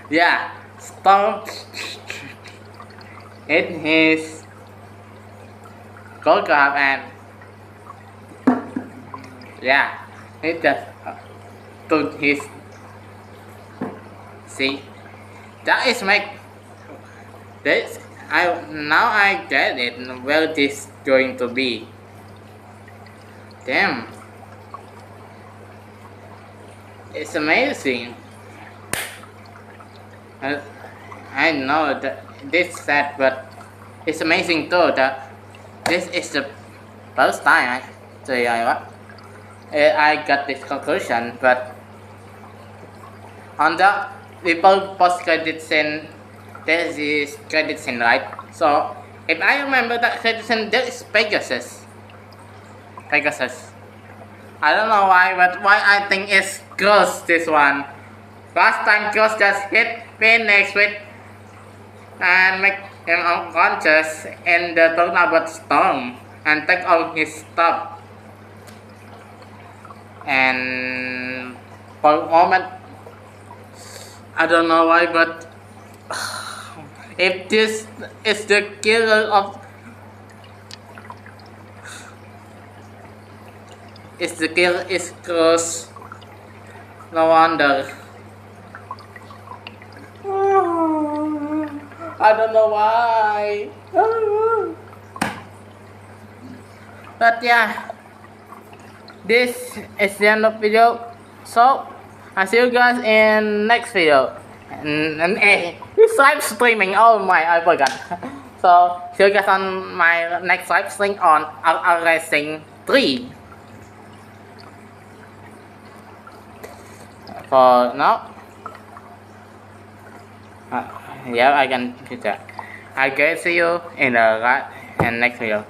Yeah, stop. Hit his gold club and yeah, he just took his. See, that is make this. Now I get it. Where this going to be? Damn, it's amazing. I know that this is sad, but it's amazing too that this is the first time I got this conclusion. But on the people post credit scene, there is credit scene, right? So if I remember that credit scene, there is Pegasus. I don't know why, but why I think it's Ghost this one. Last time Ghost just hit Phoenix with and make him unconscious in the Tornado Storm and take all his stuff. And for a moment, I don't know why, but if this is the killer of is Ghost, no wonder. I don't know why. But yeah, this is the end of video. So I'll see you guys in next video. And it's live streaming. Oh my, I forgot. So see you guys on my next live stream on Racing 3. For now, yeah, I can do that. I guess see you in the next video.